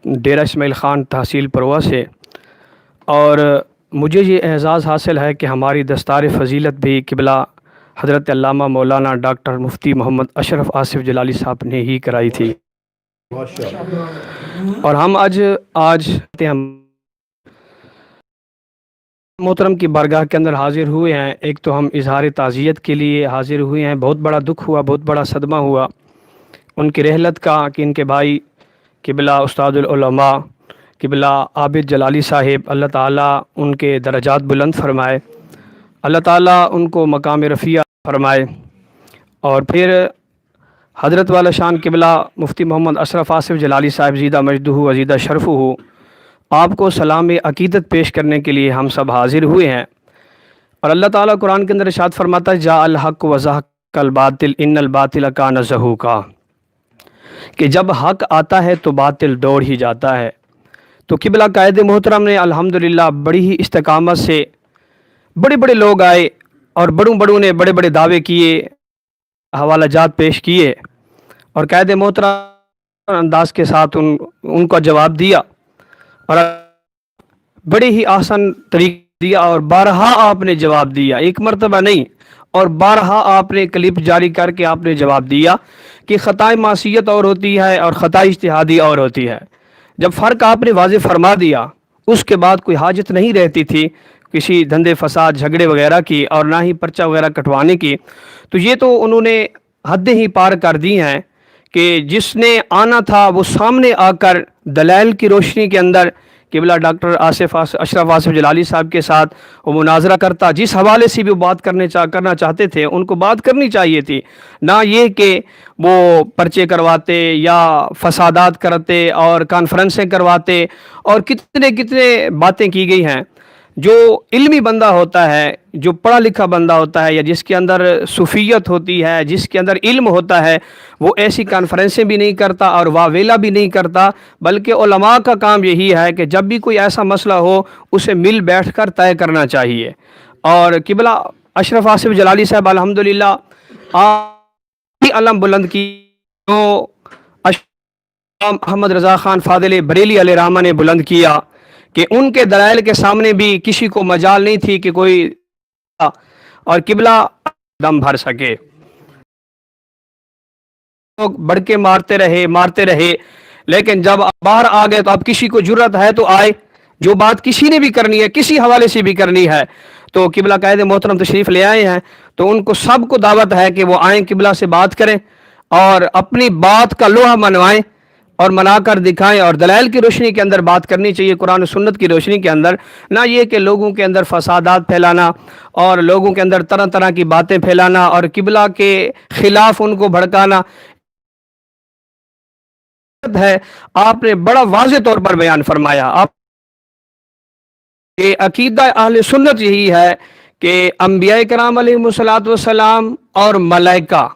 ڈیرہ اسماعیل خان تحصیل پروا سے، اور مجھے یہ اعزاز حاصل ہے کہ ہماری دستار فضیلت بھی قبلہ حضرت علامہ مولانا ڈاکٹر مفتی محمد اشرف آصف جلالی صاحب نے ہی کرائی تھی، اور ہم آج محترم کی بارگاہ کے اندر حاضر ہوئے ہیں۔ ایک تو ہم اظہار تعزیت کے لیے حاضر ہوئے ہیں، بہت بڑا دکھ ہوا، بہت بڑا صدمہ ہوا ان کی رحلت کا کہ ان کے بھائی قبلہ استاد العلماء قبلہ عابد جلالی صاحب، اللہ تعالیٰ ان کے درجات بلند فرمائے، اللہ تعالیٰ ان کو مقام رفیع فرمائے، اور پھر حضرت والا شان قبلہ مفتی محمد اشرف آصف جلالی صاحب زیدہ مجدہ و زیدہ شرفہ آپ کو سلام عقیدت پیش کرنے کے لیے ہم سب حاضر ہوئے ہیں۔ اور اللہ تعالیٰ قرآن کے اندر ارشاد فرماتا ہے جاء الحق وزہق الباطل ان الباطل کان زہوقا، کہ جب حق آتا ہے تو باطل دوڑ ہی جاتا ہے۔ تو قبلہ قائد محترم نے الحمدللہ بڑی ہی استقامت سے، بڑے بڑے لوگ آئے اور بڑوں نے بڑے بڑے دعوے کیے، حوالہ جات پیش کیے، اور قائد محترم انداز کے ساتھ ان کا جواب دیا اور بڑے ہی آسان طریقے دیا، اور بارہا آپ نے جواب دیا، ایک مرتبہ نہیں اور بارہا آپ نے کلپ جاری کر کے آپ نے جواب دیا کہ خطائے معصیت اور ہوتی ہے اور خطائے اجتہادی اور ہوتی ہے۔ جب فرق آپ نے واضح فرما دیا اس کے بعد کوئی حاجت نہیں رہتی تھی کسی دھندے فساد جھگڑے وغیرہ کی اور نہ ہی پرچہ وغیرہ کٹوانے کی، تو یہ تو انہوں نے حدیں ہی پار کر دی ہیں کہ جس نے آنا تھا وہ سامنے آ کر دلائل کی روشنی کے اندر قبلہ ڈاکٹر اشرف آصف جلالی صاحب کے ساتھ وہ مناظرہ کرتا، جس حوالے سے بھی وہ بات کرنا چاہتے تھے ان کو بات کرنی چاہیے تھی، نہ یہ کہ وہ پرچے کرواتے یا فسادات کرتے اور کانفرنسیں کرواتے اور کتنے باتیں کی گئی ہیں۔ جو علمی بندہ ہوتا ہے، جو پڑھا لکھا بندہ ہوتا ہے، یا جس کے اندر صوفیت ہوتی ہے، جس کے اندر علم ہوتا ہے، وہ ایسی کانفرنسیں بھی نہیں کرتا اور واویلا بھی نہیں کرتا، بلکہ علماء کا کام یہی ہے کہ جب بھی کوئی ایسا مسئلہ ہو اسے مل بیٹھ کر طے کرنا چاہیے۔ اور قبلہ اشرف آصف جلالی صاحب الحمدللہ علم بلند کی جو محمد رضا خان فاضل بریلی علیہ رحمہ نے بلند کیا کہ ان کے دلائل کے سامنے بھی کسی کو مجال نہیں تھی کہ کوئی اور قبلہ دم بھر سکے۔ لوگ بڑکے مارتے رہے، لیکن جب باہر آ گئے تو اب کسی کو جرت ہے تو آئے، جو بات کسی نے بھی کرنی ہے، کسی حوالے سے بھی کرنی ہے، تو قبلہ قائد محترم تشریف لے آئے ہیں، تو ان کو سب کو دعوت ہے کہ وہ آئیں، قبلہ سے بات کریں اور اپنی بات کا لوہا منوائیں اور منا کر دکھائیں اور دلائل کی روشنی کے اندر بات کرنی چاہیے، قرآن و سنت کی روشنی کے اندر، نہ یہ کہ لوگوں کے اندر فسادات پھیلانا اور لوگوں کے اندر طرح طرح کی باتیں پھیلانا اور قبلہ کے خلاف ان کو بھڑکانا ہے۔ آپ نے بڑا واضح طور پر بیان فرمایا، آپ کہ عقیدہ اہل سنت یہی ہے کہ انبیاء کرام علیہ السلام اور ملائکہ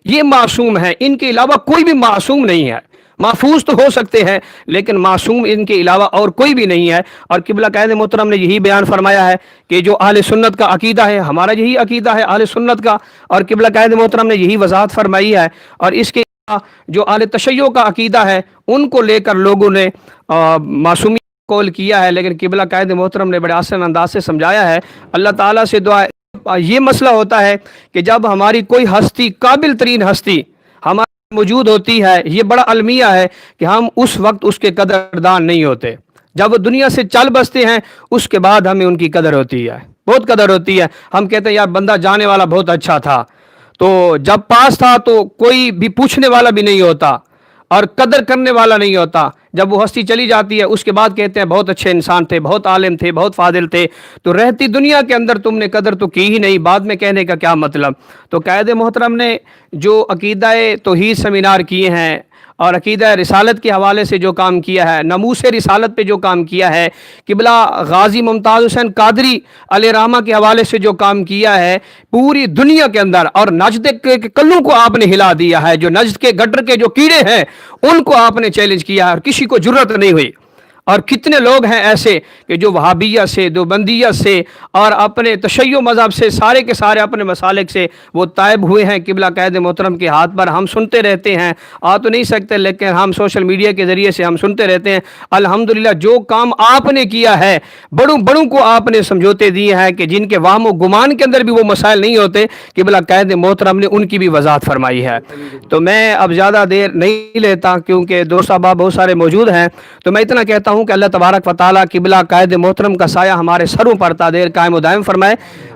یہ معصوم ہیں، ان کے علاوہ کوئی بھی معصوم نہیں ہے۔ محفوظ تو ہو سکتے ہیں لیکن معصوم ان کے علاوہ اور کوئی بھی نہیں ہے۔ اور قبلہ قائد محترم نے یہی بیان فرمایا ہے کہ جو اہل سنت کا عقیدہ ہے، ہمارا یہی عقیدہ ہے اہل سنت کا، اور قبلہ قائد محترم نے یہی وضاحت فرمائی ہے۔ اور اس کے جو اہل تشیع کا عقیدہ ہے ان کو لے کر لوگوں نے معصومی قول کیا ہے، لیکن قبلہ قائد محترم نے بڑے آسان انداز سے سمجھایا ہے۔ اللہ تعالیٰ سے دعا یہ مسئلہ ہوتا ہے کہ جب ہماری کوئی ہستی، قابل ترین ہستی ہمارے موجود ہوتی ہے، یہ بڑا المیہ ہے کہ ہم اس وقت اس کے قدردان نہیں ہوتے۔ جب وہ دنیا سے چل بستے ہیں اس کے بعد ہمیں ان کی قدر ہوتی ہے، بہت قدر ہوتی ہے۔ ہم کہتے ہیں یار بندہ جانے والا بہت اچھا تھا، تو جب پاس تھا تو کوئی بھی پوچھنے والا بھی نہیں ہوتا اور قدر کرنے والا نہیں ہوتا۔ جب وہ ہستی چلی جاتی ہے اس کے بعد کہتے ہیں بہت اچھے انسان تھے، بہت عالم تھے، بہت فاضل تھے، تو رہتی دنیا کے اندر تم نے قدر تو کی ہی نہیں، بعد میں کہنے کا کیا مطلب۔ تو قائد محترم نے جو عقیدہ توحید سیمینار کیے ہیں اور عقیدہ رسالت کے حوالے سے جو کام کیا ہے، ناموس رسالت پہ جو کام کیا ہے، قبلہ غازی ممتاز حسین قادری علیہ رحمہ کے حوالے سے جو کام کیا ہے پوری دنیا کے اندر، اور نجد کے کلوں کو آپ نے ہلا دیا ہے، جو نجد کے گٹر کے جو کیڑے ہیں ان کو آپ نے چیلنج کیا ہے اور کسی کو جرت نہیں ہوئی۔ اور کتنے لوگ ہیں ایسے کہ جو وہابیہ سے، دیوبندیہ سے اور اپنے تشیع مذہب سے سارے کے سارے اپنے مسالک سے وہ تائب ہوئے ہیں قبلہ قائد محترم کے ہاتھ پر۔ ہم سنتے رہتے ہیں، آ تو نہیں سکتے لیکن ہم سوشل میڈیا کے ذریعے سے ہم سنتے رہتے ہیں۔ الحمدللہ جو کام آپ نے کیا ہے، بڑوں کو آپ نے سمجھوتے دیے ہیں کہ جن کے وہم و گمان کے اندر بھی وہ مسائل نہیں ہوتے، قبلہ قائد محترم نے ان کی بھی وضاحت فرمائی ہے۔ تو میں اب زیادہ دیر نہیں لیتا کیونکہ دوست احباب بہت سارے موجود ہیں، تو میں اتنا کہتا ہوں کہ اللہ تبارک و تعالیٰ قبلہ قائد محترم کا سایہ ہمارے سروں پر تا دیر قائم و دائم فرمائے،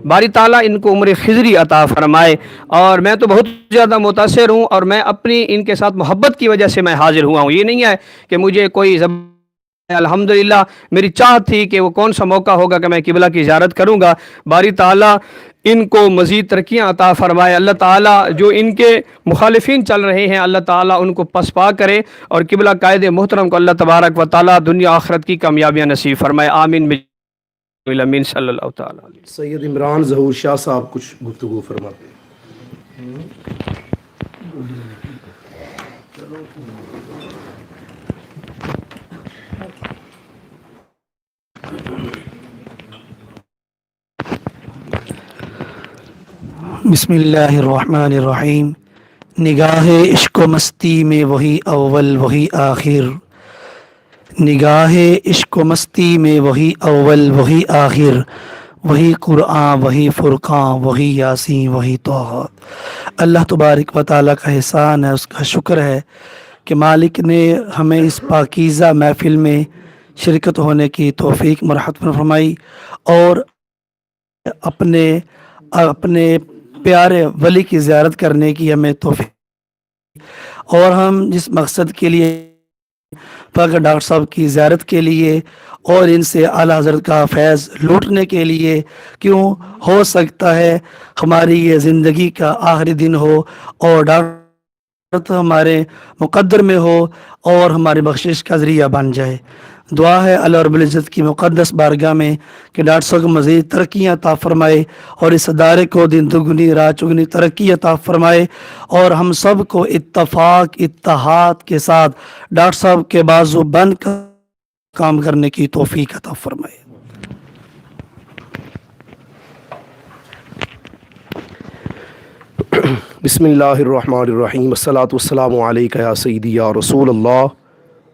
باری تعالیٰ ان کو عمر خضری عطا فرمائے۔ اور میں تو بہت زیادہ متاثر ہوں اور میں اپنی ان کے ساتھ محبت کی وجہ سے میں حاضر ہوا ہوں، یہ نہیں ہے کہ مجھے کوئی الحمدللہ میری چاہت تھی کہ وہ کون سا موقع ہوگا کہ میں قبلہ کی زیارت کروں گا۔ باری تعالیٰ ان کو مزید ترقیاں عطا فرمائے، اللہ تعالیٰ جو ان کے مخالفین چل رہے ہیں اللہ تعالیٰ ان کو پسپا کرے، اور قبلہ قائد محترم کو اللہ تبارک و تعالیٰ دنیا آخرت کی کامیابیاں نصیب فرمائے، آمین امین صلی اللہ تعالیٰ علیہ۔ سید عمران ظہور شاہ صاحب کچھ گفتگو فرماتے ہیں۔ بسم اللہ الرحمن الرحیم۔ نگاہ عشق و مستی میں وہی اول وہی آخر، نگاہ عشق و مستی میں وہی اول وہی آخر، وہی قرآن وہی فرقان وہی یاسین وہی طٰہٰ۔ اللہ تبارک و تعالیٰ کا احسان ہے، اس کا شکر ہے کہ مالک نے ہمیں اس پاکیزہ محفل میں شرکت ہونے کی توفیق مرحمت فرمائی اور اپنے پیارے ولی کی زیارت کرنے کی ہمیں توفیق، اور ہم جس مقصد کے لیے پاک ڈاکٹر صاحب کی زیارت کے لیے اور ان سے اعلیٰ حضرت کا فیض لوٹنے کے لیے، کیوں ہو سکتا ہے ہماری یہ زندگی کا آخری دن ہو اور ڈاکٹر ہمارے مقدر میں ہو اور ہماری بخشش کا ذریعہ بن جائے۔ دعا ہے اللہ رب العزت کی مقدس بارگاہ میں کہ ڈاکٹر صاحب کو مزید ترقیاں عطا فرمائے اور اس ادارے کو دن دگنی رات چگنی ترقی عطا فرمائے، اور ہم سب کو اتفاق اتحاد کے ساتھ ڈاکٹر صاحب کے بازو بند کر کام کرنے کی توفیق عطا فرمائے۔ بسم اللہ الرحمن الرحیم، الصلاۃ والسلام علیک یا سیدی یا رسول اللہ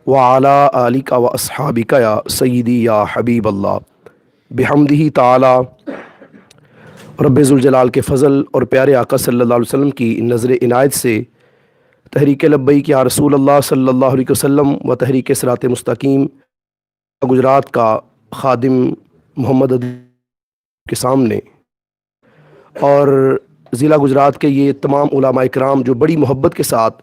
وعلی آلک و اصحابک یا سیدی یا حبیب اللہ، بحمدہ تعالی رب ذوالجلال کے فضل اور پیارے آقا صلی اللہ علیہ وسلم کی نظر عنایت سے تحریک لبیک یا رسول اللہ صلی اللہ علیہ وسلم و تحریک صراط مستقیم گجرات کا خادم محمد عدیل کے سامنے اور ضلع گجرات کے یہ تمام علماء کرام جو بڑی محبت کے ساتھ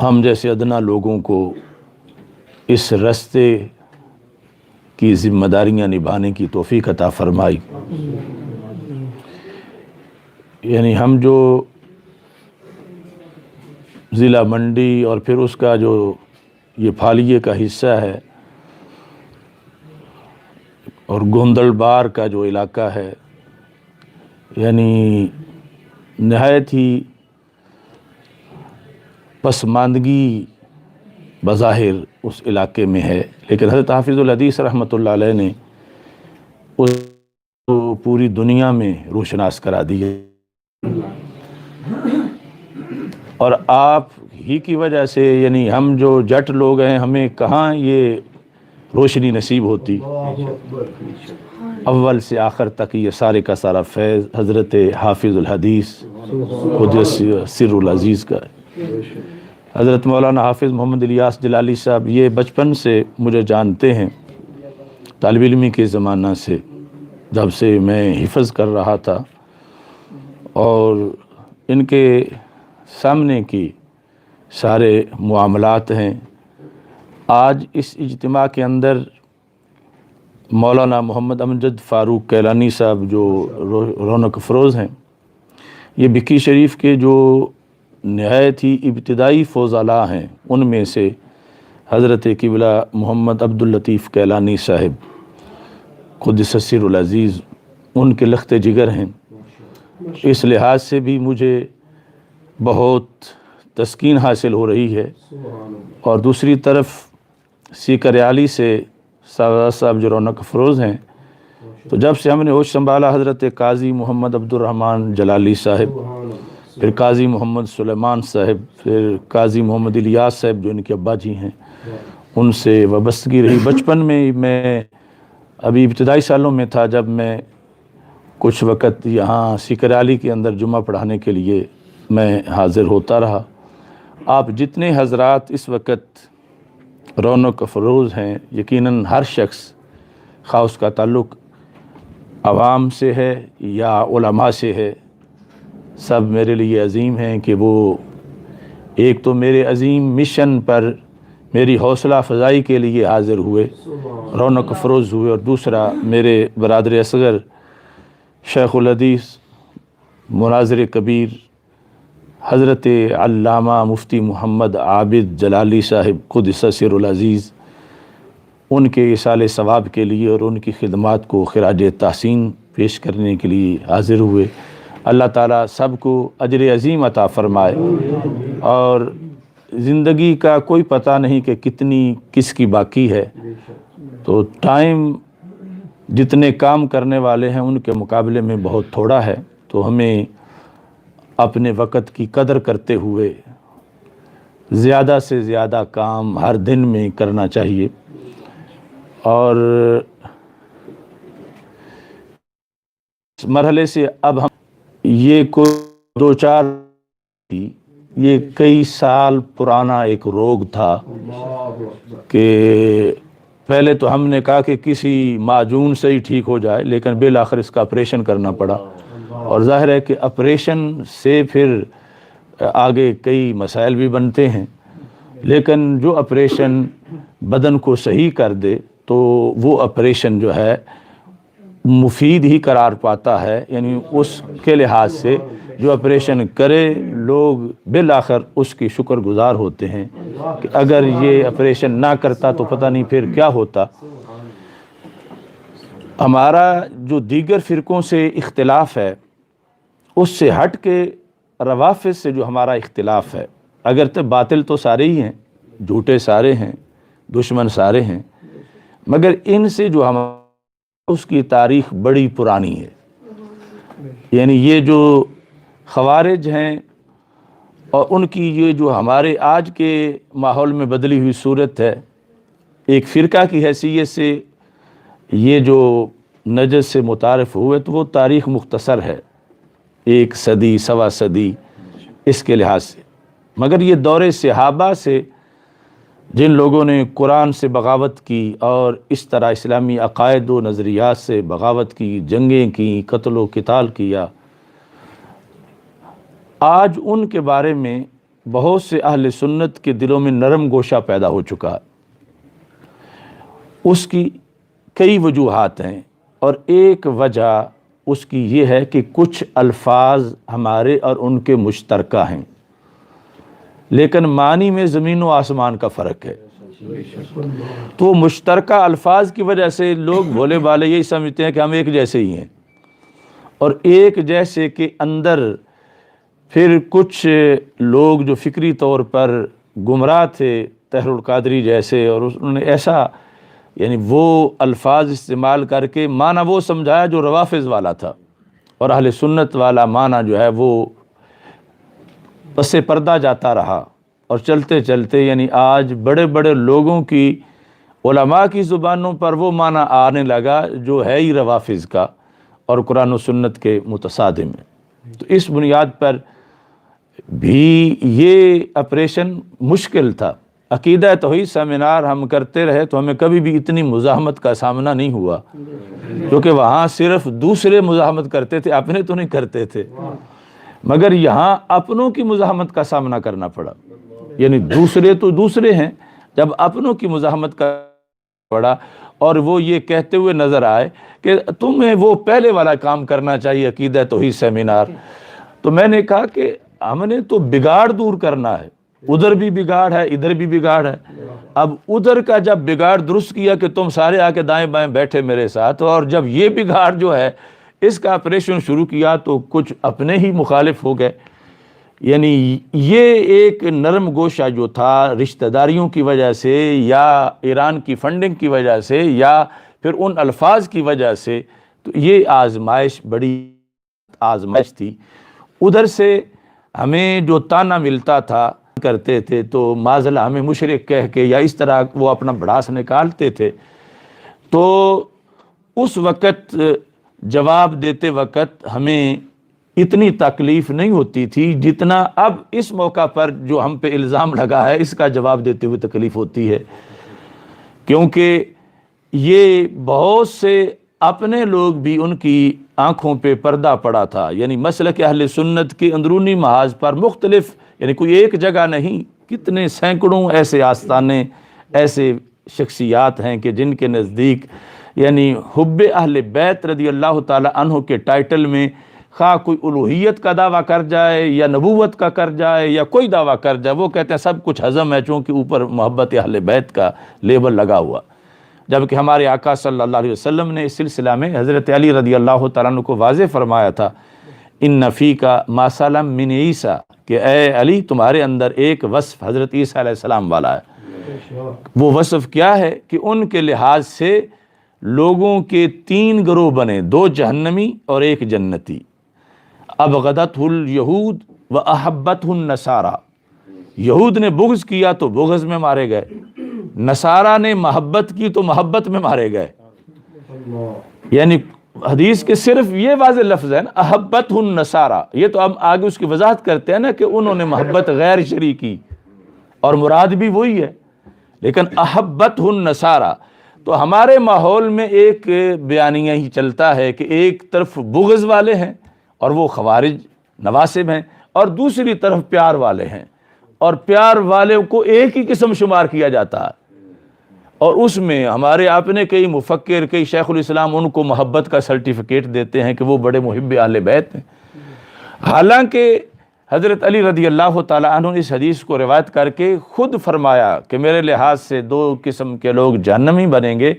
ہم جیسے ادنا لوگوں کو اس راستے کی ذمہ داریاں نبھانے کی توفیق عطا فرمائی۔ یعنی ہم جو ضلع منڈی اور پھر اس کا جو یہ پھالیے کا حصہ ہے اور گوندل بار کا جو علاقہ ہے، یعنی نہایت ہی پسماندگی بظاہر اس علاقے میں ہے، لیکن حضرت حافظ الحدیث رحمۃ اللہ علیہ نے اس کو پوری دنیا میں روشناس کرا دی ہے، اور آپ ہی کی وجہ سے، یعنی ہم جو جٹ لوگ ہیں، ہمیں کہاں یہ روشنی نصیب ہوتی۔ اول سے آخر تک یہ سارے کا سارا فیض حضرت حافظ الحدیث قدس سر العزیز کا ہے۔ حضرت مولانا حافظ محمد الیاس جلالی صاحب یہ بچپن سے مجھے جانتے ہیں، طالب علمی کے زمانہ سے، جب سے میں حفظ کر رہا تھا، اور ان کے سامنے کی سارے معاملات ہیں۔ آج اس اجتماع کے اندر مولانا محمد امجد فاروق کیلانی صاحب جو رونق افروز ہیں، یہ بکی شریف کے جو نہایت ہی ابتدائی فضلاء ہیں، ان میں سے حضرت قبلہ محمد عبداللطیف کیلانی صاحب قدس سر العزیز ان کے لخت جگر ہیں۔ اس لحاظ سے بھی مجھے بہت تسکین حاصل ہو رہی ہے، اور دوسری طرف سیکریالی سے صاحب جو رونق افروز ہیں، تو جب سے ہم نے ہوش سنبھالا، حضرت قاضی محمد عبد الرحمن جلالی صاحب، پھر قاضی محمد سلیمان صاحب، پھر قاضی محمد الیاس صاحب جو ان کے ابا جی ہیں، ان سے وابستگی رہی۔ بچپن میں ابھی ابتدائی سالوں میں تھا جب میں کچھ وقت یہاں سیکریالی کے اندر جمعہ پڑھانے کے لیے میں حاضر ہوتا رہا۔ آپ جتنے حضرات اس وقت رونق افروز ہیں، یقیناً ہر شخص خواہ اس کا تعلق عوام سے ہے یا علماء سے ہے، سب میرے لیے عظیم ہیں کہ وہ ایک تو میرے عظیم مشن پر میری حوصلہ افزائی کے لیے حاضر ہوئے، رونق افروز ہوئے، اور دوسرا میرے برادر اصغر شیخ الحدیث مناظر کبیر حضرت علامہ مفتی محمد عابد جلالی صاحب قدس سر العزیز، ان کے ایصال ثواب کے لیے اور ان کی خدمات کو خراج تحسین پیش کرنے کے لیے حاضر ہوئے۔ اللہ تعالیٰ سب کو اجر عظیم عطا فرمائے، اور زندگی کا کوئی پتہ نہیں کہ کتنی کس کی باقی ہے، تو ٹائم جتنے کام کرنے والے ہیں ان کے مقابلے میں بہت تھوڑا ہے، تو ہمیں اپنے وقت کی قدر کرتے ہوئے زیادہ سے زیادہ کام ہر دن میں کرنا چاہیے۔ اور اس مرحلے سے اب ہم یہ کوئی دو چار تھی، یہ کئی سال پرانا ایک روگ تھا کہ پہلے تو ہم نے کہا کہ کسی معجون سے ہی ٹھیک ہو جائے، لیکن بالآخر اس کا آپریشن کرنا پڑا، اور ظاہر ہے کہ آپریشن سے پھر آگے کئی مسائل بھی بنتے ہیں، لیکن جو آپریشن بدن کو صحیح کر دے تو وہ آپریشن جو ہے مفید ہی قرار پاتا ہے۔ یعنی اس کے لحاظ سے جو آپریشن کرے لوگ بالآخر اس کی شکر گزار ہوتے ہیں کہ اگر یہ آپریشن نہ کرتا تو پتہ نہیں پھر کیا ہوتا۔ ہمارا جو دیگر فرقوں سے اختلاف ہے، اس سے ہٹ کے روافض سے جو ہمارا اختلاف ہے، اگر تو باطل تو سارے ہی ہیں، جھوٹے سارے ہیں، دشمن سارے ہیں، مگر ان سے جو ہم اس کی تاریخ بڑی پرانی ہے۔ یعنی یہ جو خوارج ہیں اور ان کی یہ جو ہمارے آج کے ماحول میں بدلی ہوئی صورت ہے، ایک فرقہ کی حیثیت سے یہ جو نجس سے متعارف ہوئے تو وہ تاریخ مختصر ہے، 1 صدی سوا صدی اس کے لحاظ سے، مگر یہ دور صحابہ سے جن لوگوں نے قرآن سے بغاوت کی اور اس طرح اسلامی عقائد و نظریات سے بغاوت کی، جنگیں کی، قتل و قتال کیا، آج ان کے بارے میں بہت سے اہل سنت کے دلوں میں نرم گوشہ پیدا ہو چکا ہے۔ اس کی کئی وجوہات ہیں، اور ایک وجہ اس کی یہ ہے کہ کچھ الفاظ ہمارے اور ان کے مشترکہ ہیں، لیکن معنی میں زمین و آسمان کا فرق ہے۔ تو مشترکہ الفاظ کی وجہ سے لوگ بھولے بھالے یہی سمجھتے ہیں کہ ہم ایک جیسے ہی ہیں، اور ایک جیسے کے اندر پھر کچھ لوگ جو فکری طور پر گمراہ تھے، طاہر القادری جیسے، اور انہوں نے ایسا یعنی وہ الفاظ استعمال کر کے معنی وہ سمجھایا جو روافض والا تھا، اور اہل سنت والا معنی جو ہے وہ پس پردہ جاتا رہا، اور چلتے چلتے یعنی آج بڑے بڑے لوگوں کی علماء کی زبانوں پر وہ معنی آنے لگا جو ہے ہی روافض کا اور قرآن و سنت کے متصادم ہے۔ تو اس بنیاد پر بھی یہ آپریشن مشکل تھا۔ عقیدہ توحید سیمینار ہم کرتے رہے تو ہمیں کبھی بھی اتنی مزاحمت کا سامنا نہیں ہوا، کیونکہ وہاں صرف دوسرے مزاحمت کرتے تھے، اپنے تو نہیں کرتے تھے، مگر یہاں اپنوں کی مزاحمت کا سامنا کرنا پڑا۔ یعنی دوسرے تو دوسرے ہیں، جب اپنوں کی مزاحمت کا پڑا، اور وہ یہ کہتے ہوئے نظر آئے کہ تمہیں وہ پہلے والا کام کرنا چاہیے، عقیدہ توحید سیمینار۔ تو میں نے کہا کہ ہم نے تو بگاڑ دور کرنا ہے، ادھر بھی بگاڑ ہے، ادھر بھی بگاڑ ہے۔ اب ادھر کا جب بگاڑ درست کیا کہ تم سارے آ کے دائیں بائیں بیٹھے میرے ساتھ، اور جب یہ بگاڑ جو ہے اس کا آپریشن شروع کیا تو کچھ اپنے ہی مخالف ہو گئے۔ یعنی یہ ایک نرم گوشہ جو تھا رشتہ داریوں کی وجہ سے، یا ایران کی فنڈنگ کی وجہ سے، یا پھر ان الفاظ کی وجہ سے، تو یہ آزمائش بڑی آزمائش تھی۔ ادھر سے ہمیں جو تانا ملتا تھا کرتے تھے تو معذلہ ہمیں مشرک کہہ کے یا اس طرح وہ اپنا بڑاس نکالتے تھے، تو اس وقت جواب دیتے وقت ہمیں اتنی تکلیف نہیں ہوتی تھی جتنا اب اس موقع پر جو ہم پہ الزام لگا ہے اس کا جواب دیتے ہوئے تکلیف ہوتی ہے، کیونکہ یہ بہت سے اپنے لوگ بھی ان کی آنکھوں پہ پردہ پڑا تھا۔ یعنی مسلک اہل سنت کے اندرونی محاذ پر مختلف، یعنی کوئی ایک جگہ نہیں، کتنے سینکڑوں ایسے آستانے، ایسے شخصیات ہیں کہ جن کے نزدیک یعنی حب اہل بیت رضی اللہ تعالی عنہ کے ٹائٹل میں خواہ کوئی الوہیت کا دعویٰ کر جائے یا نبوت کا کر جائے یا کوئی دعویٰ کر جائے، وہ کہتے ہیں سب کچھ ہضم ہے چونکہ اوپر محبت اہل بیت کا لیبل لگا ہوا، جبکہ ہمارے آقا صلی اللہ علیہ وسلم نے اس سلسلہ میں حضرت علی رضی اللہ تعالیٰ عنہ کو واضح فرمایا تھا، ان فیکا ما سلم من عیسیٰ، کہ اے علی تمہارے اندر ایک وصف حضرت عیسیٰ علیہ السلام والا ہے۔ وہ وصف کیا ہے کہ ان کے لحاظ سے لوگوں کے 3 گروہ بنے، 2 جہنمی اور 1 جنتی۔ ابغضتہ الیہود و احبتہ النصارى، یہود نے بغض کیا تو بغض میں مارے گئے، نصارہ نے محبت کی تو محبت میں مارے گئے۔ یعنی حدیث کے صرف یہ واضح لفظ ہے نا، احبتہ النصارى، یہ تو ہم آگے اس کی وضاحت کرتے ہیں نا کہ انہوں نے محبت غیر شرعی کی، اور مراد بھی وہی ہے، لیکن احبتہ النصارى۔ تو ہمارے ماحول میں ایک بیانیہ ہی چلتا ہے کہ ایک طرف بغض والے ہیں اور وہ خوارج نواسب ہیں، اور دوسری طرف پیار والے ہیں، اور پیار والے کو ایک ہی قسم شمار کیا جاتا ہے، اور اس میں ہمارے اپنے کئی مفکر، کئی شیخ الاسلام ان کو محبت کا سرٹیفکیٹ دیتے ہیں کہ وہ بڑے محب اہل بیت ہیں، حالانکہ حضرت علی رضی اللہ تعالیٰ عنہ نے اس حدیث کو روایت کر کے خود فرمایا کہ میرے لحاظ سے 2 قسم کے لوگ جہنمی بنیں گے،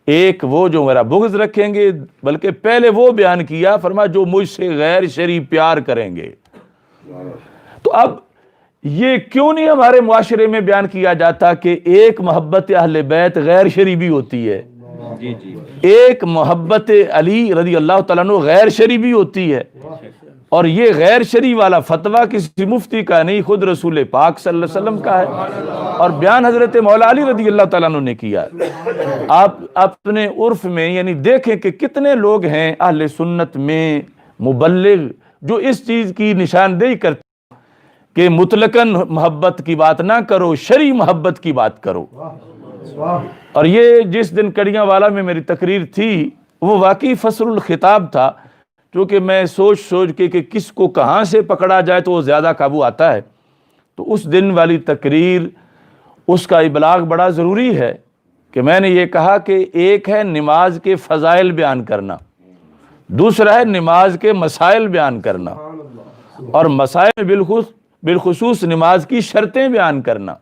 ایک وہ جو میرا بغض رکھیں گے، بلکہ پہلے وہ بیان کیا، فرمایا جو مجھ سے غیر شرعی پیار کریں گے۔ تو اب یہ کیوں نہیں ہمارے معاشرے میں بیان کیا جاتا کہ ایک محبت اہل بیت غیر شرعی بھی ہوتی ہے، ایک محبت علی رضی اللہ تعالیٰ عنہ غیر شرعی بھی ہوتی ہے، اور یہ غیر شرعی والا فتویٰ کسی مفتی کا نہیں، خود رسول پاک صلی اللہ علیہ وسلم کا ہے، اور بیان حضرت مولا علی رضی اللہ تعالیٰ عنہ نے کیا ہے۔ آپ اپنے عرف میں یعنی دیکھیں کہ کتنے لوگ ہیں اہل سنت میں مبلغ جو اس چیز کی نشاندہی کرتے کہ مطلقاً محبت کی بات نہ کرو، شرعی محبت کی بات کرو۔ اور یہ جس دن کڑیاں والا میں میری تقریر تھی وہ واقعی فصل الخطاب تھا، کیونکہ میں سوچ کے کہ کس کو کہاں سے پکڑا جائے تو وہ زیادہ قابو آتا ہے، تو اس دن والی تقریر اس کا ابلاغ بڑا ضروری ہے کہ میں نے یہ کہا کہ ایک ہے نماز کے فضائل بیان کرنا، دوسرا ہے نماز کے مسائل بیان کرنا، اور مسائل بالخصوص نماز کی شرطیں بیان کرنا۔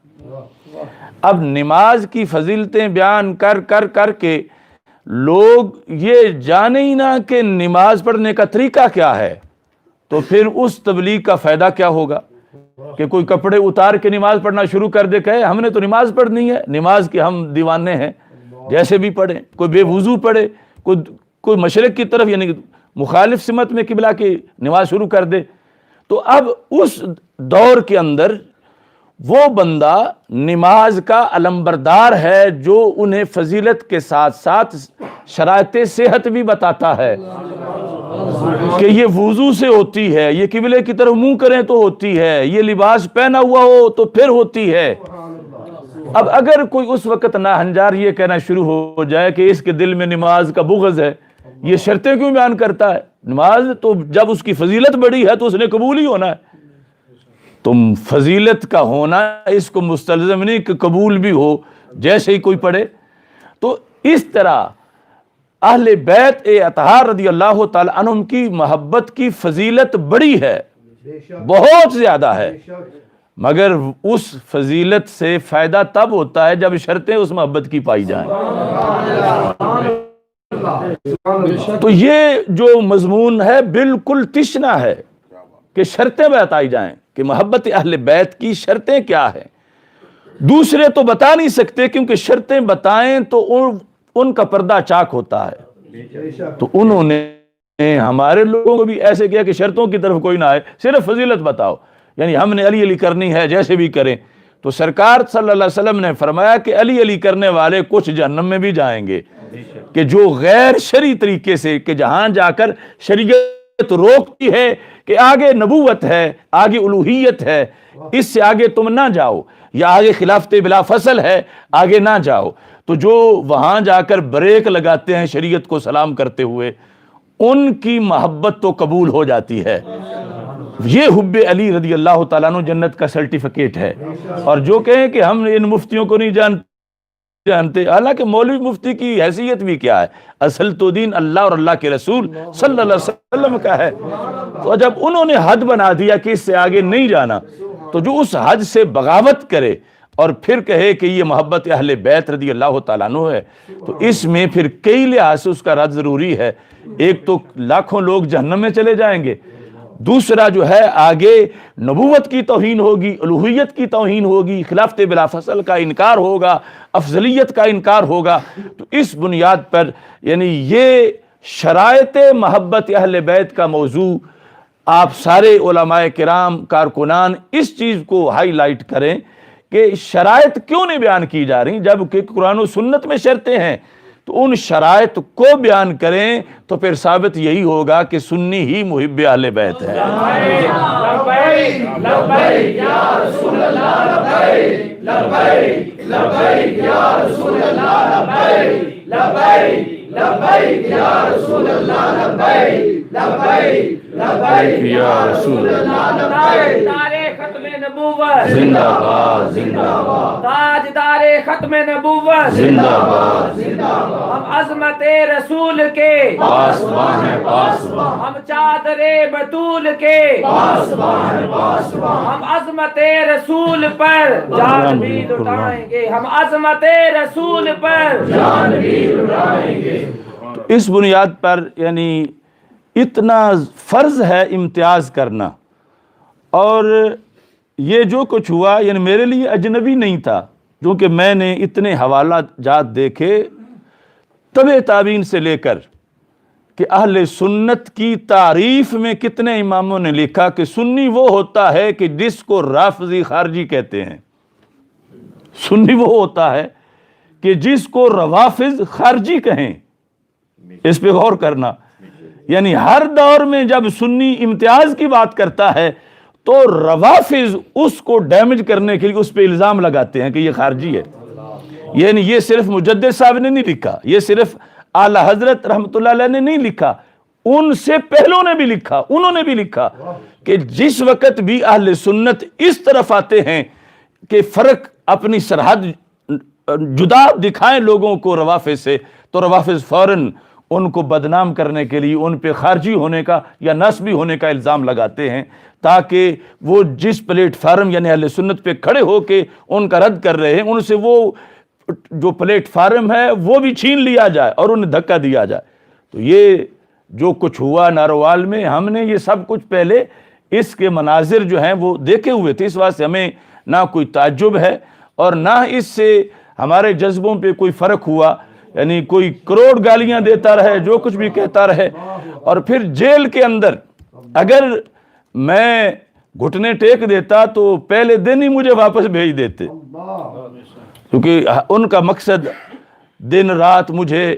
اب نماز کی فضیلتیں بیان کر کے لوگ یہ جانے ہی نہ کہ نماز پڑھنے کا طریقہ کیا ہے، تو پھر اس تبلیغ کا فائدہ کیا ہوگا کہ کوئی کپڑے اتار کے نماز پڑھنا شروع کر دے، کہے ہم نے تو نماز پڑھنی ہے، نماز کے ہم دیوانے ہیں، جیسے بھی پڑھیں، کوئی بے وضو پڑھے، کوئی مشرق کی طرف یعنی مخالف سمت میں قبلہ کی نماز شروع کر دے۔ تو اب اس دور کے اندر وہ بندہ نماز کا علمبردار ہے جو انہیں فضیلت کے ساتھ ساتھ شرائط صحت بھی بتاتا ہے کہ یہ وضو سے ہوتی ہے، یہ قبلے کی طرف منہ کریں تو ہوتی ہے، یہ لباس پہنا ہوا ہو تو پھر ہوتی ہے۔ اب اگر کوئی اس وقت ناہنجار یہ کہنا شروع ہو جائے کہ اس کے دل میں نماز کا بغض ہے، یہ شرطیں کیوں بیان کرتا ہے؟ نماز تو جب اس کی فضیلت بڑی ہے تو اس نے قبول ہی ہونا ہے۔ تم فضیلت کا ہونا اس کو مستلزم نہیں کہ قبول بھی ہو جیسے ہی کوئی پڑھے۔ تو اس طرح اہل بیت اطہار رضی اللہ تعالی عنہم کی محبت کی فضیلت بڑی ہے، بہت زیادہ ہے، مگر اس فضیلت سے فائدہ تب ہوتا ہے جب شرطیں اس محبت کی پائی جائیں۔ تو یہ جو مضمون ہے بالکل تشنا ہے کہ شرطیں بتائی جائیں کہ محبت اہل بیت کی شرطیں کیا ہیں۔ دوسرے تو بتا نہیں سکتے کیونکہ شرطیں بتائیں تو ان کا پردہ چاک ہوتا ہے، تو انہوں نے ہمارے لوگوں کو بھی ایسے کیا کہ شرطوں کی طرف کوئی نہ آئے، صرف فضیلت بتاؤ، یعنی ہم نے علی علی کرنی ہے جیسے بھی کریں۔ تو سرکار صلی اللہ علیہ وسلم نے فرمایا کہ علی علی کرنے والے کچھ جہنم میں بھی جائیں گے، کہ جو غیر شرعی طریقے سے کہ جہاں جا کر شریعت روکتی ہے کہ آگے نبوت ہے، آگے الوہیت ہے، اس سے آگے تم نہ جاؤ، یا آگے خلافت بلا فصل ہے، آگے نہ جاؤ، تو جو وہاں جا کر بریک لگاتے ہیں شریعت کو سلام کرتے ہوئے، ان کی محبت تو قبول ہو جاتی ہے۔ یہ حب علی رضی اللہ تعالیٰ عنہ جنت کا سرٹیفکیٹ ہے۔ اور جو کہیں کہ ہم ان مفتیوں کو نہیں جانتے، حالانکہ مولوی مفتی کی حیثیت بھی کیا ہے، اصل تو دین اللہ اور اللہ کے رسول صلی اللہ علیہ وسلم کا ہے۔ تو جب انہوں نے حد بنا دیا کہ اس سے آگے نہیں جانا، تو جو اس حد سے بغاوت کرے اور پھر کہے کہ یہ محبت اہل بیت رضی اللہ تعالیٰ عنہ ہے، تو اس میں پھر کئی لحاظ سے اس کا رد ضروری ہے۔ ایک تو لاکھوں لوگ جہنم میں چلے جائیں گے، دوسرا جو ہے آگے نبوت کی توہین ہوگی، الوہیت کی توہین ہوگی، خلافت بلا فصل کا انکار ہوگا، افضلیت کا انکار ہوگا۔ تو اس بنیاد پر یعنی یہ شرائط محبت اہل بیت کا موضوع آپ سارے علماء کرام کارکنان اس چیز کو ہائی لائٹ کریں کہ شرائط کیوں نہیں بیان کی جا رہی، جب کہ قرآن و سنت میں شرطیں ہیں، تو ان شرائط کو بیان کریں تو پھر ثابت یہی ہوگا کہ سنی ہی محب اہل بیت ہے۔ لبیک لبیک یا رسول اللہ، لبیک لبیک لبیک یا رسول اللہ، لبیک لبیک لبیک یا رسول اللہ، لبیک لبیک لبیک یا رسول اللہ، لبیک تاجدار ختم نبوت زندہ باد، زندہ باد تاجدار ختم نبوت زندہ باد، زندہ باد ہم عظمت رسول کے پاسبان ہیں، پاسبان ہم چادر بطول کے پاسبان ہیں، پاسبان ہم عظمت رسول پر جان بھی لٹائیں گے، ہم عظمت رسول پر جان بھی لٹائیں گے۔ اس بنیاد پر یعنی اتنا فرض ہے امتیاز کرنا، اور یہ جو کچھ ہوا یعنی میرے لیے اجنبی نہیں تھا، کیونکہ میں نے اتنے حوالہ جات دیکھے تبع تابعین سے لے کر کہ اہل سنت کی تعریف میں کتنے اماموں نے لکھا کہ سنی وہ ہوتا ہے کہ جس کو رافضی خارجی کہتے ہیں، سنی وہ ہوتا ہے کہ جس کو روافض خارجی کہیں۔ اس پہ غور کرنا، یعنی ہر دور میں جب سنی امتیاز کی بات کرتا ہے تو روافض اس کو ڈیمیج کرنے کے لیے اس پہ الزام لگاتے ہیں کہ یہ خارجی ہے۔ یعنی یہ صرف مجدد صاحب نے نہیں لکھا، یہ صرف اعلی حضرت رحمۃ اللہ علیہ نے نہیں لکھا، ان سے پہلوں نے بھی لکھا، انہوں نے بھی لکھا کہ جس وقت بھی اہل سنت اس طرف آتے ہیں کہ فرق اپنی سرحد جدا دکھائیں لوگوں کو روافض سے، تو روافض فوراً ان کو بدنام کرنے کے لیے ان پہ خارجی ہونے کا یا نسبی ہونے کا الزام لگاتے ہیں، تاکہ وہ جس پلیٹ فارم یعنی اہل سنت پہ کھڑے ہو کے ان کا رد کر رہے ہیں، ان سے وہ جو پلیٹ فارم ہے وہ بھی چھین لیا جائے اور انہیں دھکا دیا جائے۔ تو یہ جو کچھ ہوا ناروال میں، ہم نے یہ سب کچھ پہلے اس کے مناظر جو ہیں وہ دیکھے ہوئے تھے، اس واسطے ہمیں نہ کوئی تعجب ہے اور نہ اس سے ہمارے جذبوں پہ کوئی فرق ہوا، یعنی کوئی کروڑ گالیاں دیتا رہے، جو کچھ بھی کہتا رہے، اور پھر جیل کے اندر اگر میں گھٹنے ٹیک دیتا تو پہلے دن ہی مجھے واپس بھیج دیتے، کیونکہ ان کا مقصد دن رات مجھے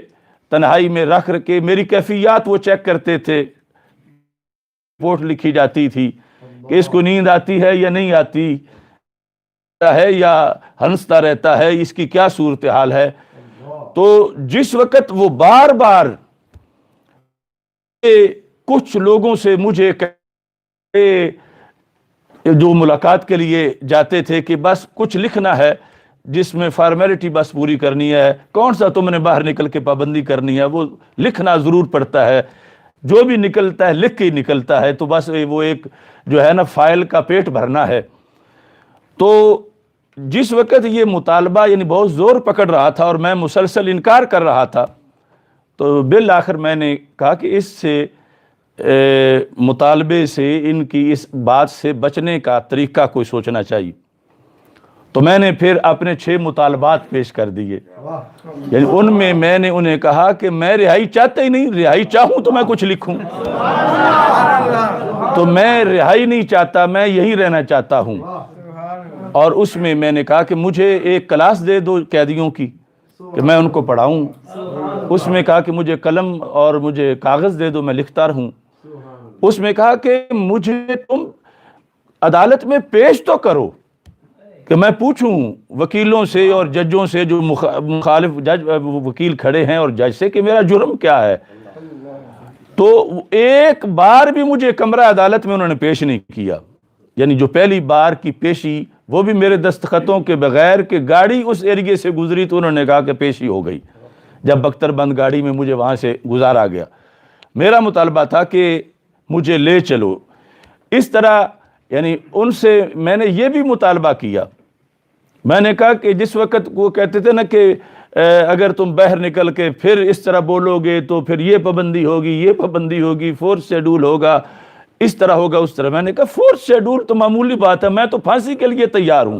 تنہائی میں رکھ کے میری کیفیات وہ چیک کرتے تھے، رپورٹ لکھی جاتی تھی کہ اس کو نیند آتی ہے یا نہیں آتی ہے یا ہنستا رہتا ہے، اس کی کیا صورتحال ہے۔ تو جس وقت وہ بار بار کچھ لوگوں سے مجھے جو ملاقات کے لیے جاتے تھے کہ بس کچھ لکھنا ہے جس میں فارمیلٹی بس پوری کرنی ہے، کون سا تم نے باہر نکل کے پابندی کرنی ہے، وہ لکھنا ضرور پڑتا ہے، جو بھی نکلتا ہے لکھ کے ہی نکلتا ہے، تو بس وہ ایک جو ہے نا فائل کا پیٹ بھرنا ہے۔ تو جس وقت یہ مطالبہ یعنی بہت زور پکڑ رہا تھا اور میں مسلسل انکار کر رہا تھا، تو بالآخر میں نے کہا کہ اس سے مطالبے سے، ان کی اس بات سے بچنے کا طریقہ کوئی سوچنا چاہیے۔ تو میں نے پھر اپنے 6 مطالبات پیش کر دیے، یعنی ان میں نے انہیں کہا کہ میں رہائی چاہتا ہی نہیں، رہائی چاہوں تو میں کچھ لکھوں، تو میں رہائی نہیں چاہتا، میں یہی رہنا چاہتا ہوں۔ اور اس میں نے کہا کہ مجھے ایک کلاس دے دو قیدیوں کی کہ میں ان کو پڑھاؤں، اس میں کہا کہ مجھے قلم اور مجھے کاغذ دے دو، میں لکھتا رہوں، اس میں کہا کہ مجھے تم عدالت میں پیش تو کرو کہ میں پوچھوں وکیلوں سے اور ججوں سے جو مخالف جج وکیل کھڑے ہیں اور جج سے کہ میرا جرم کیا ہے۔ تو ایک بار بھی مجھے کمرہ عدالت میں انہوں نے پیش نہیں کیا، یعنی جو پہلی بار کی پیشی وہ بھی میرے دستخطوں کے بغیر کہ گاڑی اس ایریے سے گزری تو انہوں نے کہا کہ پیشی ہو گئی، جب بختر بند گاڑی میں مجھے وہاں سے گزارا گیا۔ میرا مطالبہ تھا کہ مجھے لے چلو، اس طرح یعنی ان سے میں نے یہ بھی مطالبہ کیا، میں نے کہا کہ جس وقت وہ کہتے تھے نا کہ اگر تم باہر نکل کے پھر اس طرح بولو گے تو پھر یہ پابندی ہوگی، یہ پابندی ہوگی، 4th شیڈول ہوگا، اس طرح ہوگا، اس طرح، میں نے کہا 4th شیڈول تو معمولی بات ہے، میں تو پھانسی کے لیے تیار ہوں۔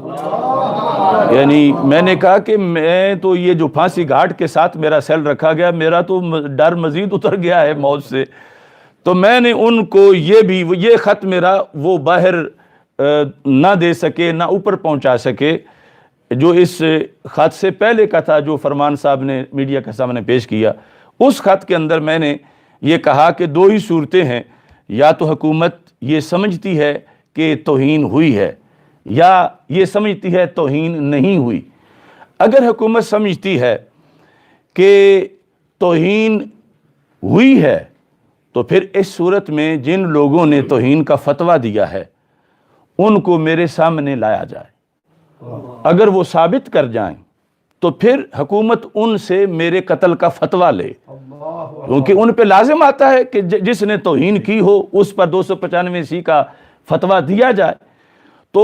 یعنی میں نے کہا کہ میں تو یہ جو پھانسی گھاٹ کے ساتھ میرا سیل رکھا گیا، میرا تو ڈر مزید اتر گیا ہے موت سے۔ تو میں نے ان کو یہ خط میرا وہ باہر نہ دے سکے، نہ اوپر پہنچا سکے، جو اس خط سے پہلے کا تھا جو فرمان صاحب نے میڈیا کے سامنے پیش کیا۔ اس خط کے اندر میں نے یہ کہا کہ 2 ہی صورتیں ہیں، یا تو حکومت یہ سمجھتی ہے کہ توہین ہوئی ہے یا یہ سمجھتی ہے توہین نہیں ہوئی۔ اگر حکومت سمجھتی ہے کہ توہین ہوئی ہے تو پھر اس صورت میں جن لوگوں نے توہین کا فتویٰ دیا ہے ان کو میرے سامنے لایا جائے، اگر وہ ثابت کر جائیں تو پھر حکومت ان سے میرے قتل کا فتویٰ لے، کیونکہ ان پہ لازم آتا ہے کہ جس نے توہین کی ہو اس پر 295C کا فتویٰ دیا جائے۔ تو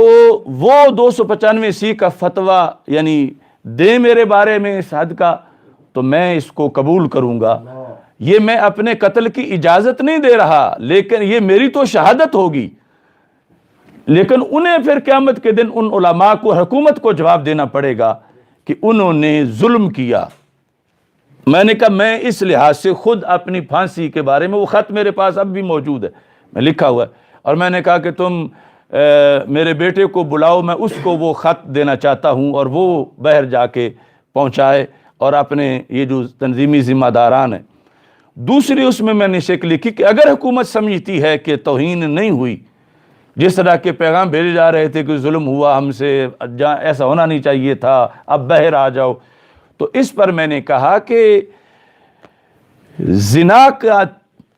وہ 295C کا فتویٰ یعنی دے میرے بارے میں اس حد کا، تو میں اس کو قبول کروں گا۔ یہ میں اپنے قتل کی اجازت نہیں دے رہا، لیکن یہ میری تو شہادت ہوگی، لیکن انہیں پھر قیامت کے دن ان علماء کو، حکومت کو جواب دینا پڑے گا کہ انہوں نے ظلم کیا۔ میں نے کہا میں اس لحاظ سے خود اپنی پھانسی کے بارے میں، وہ خط میرے پاس اب بھی موجود ہے، میں لکھا ہوا ہے، اور میں نے کہا کہ تم میرے بیٹے کو بلاؤ، میں اس کو وہ خط دینا چاہتا ہوں اور وہ باہر جا کے پہنچائے، اور اپنے یہ جو تنظیمی ذمہ داران ہیں۔ دوسری اس میں نے شک لکھی کہ اگر حکومت سمجھتی ہے کہ توہین نہیں ہوئی، جس طرح کے پیغام بھیجے جا رہے تھے کہ ظلم ہوا ہم سے، ایسا ہونا نہیں چاہیے تھا، اب باہر آ جاؤ، تو اس پر میں نے کہا کہ زنا کا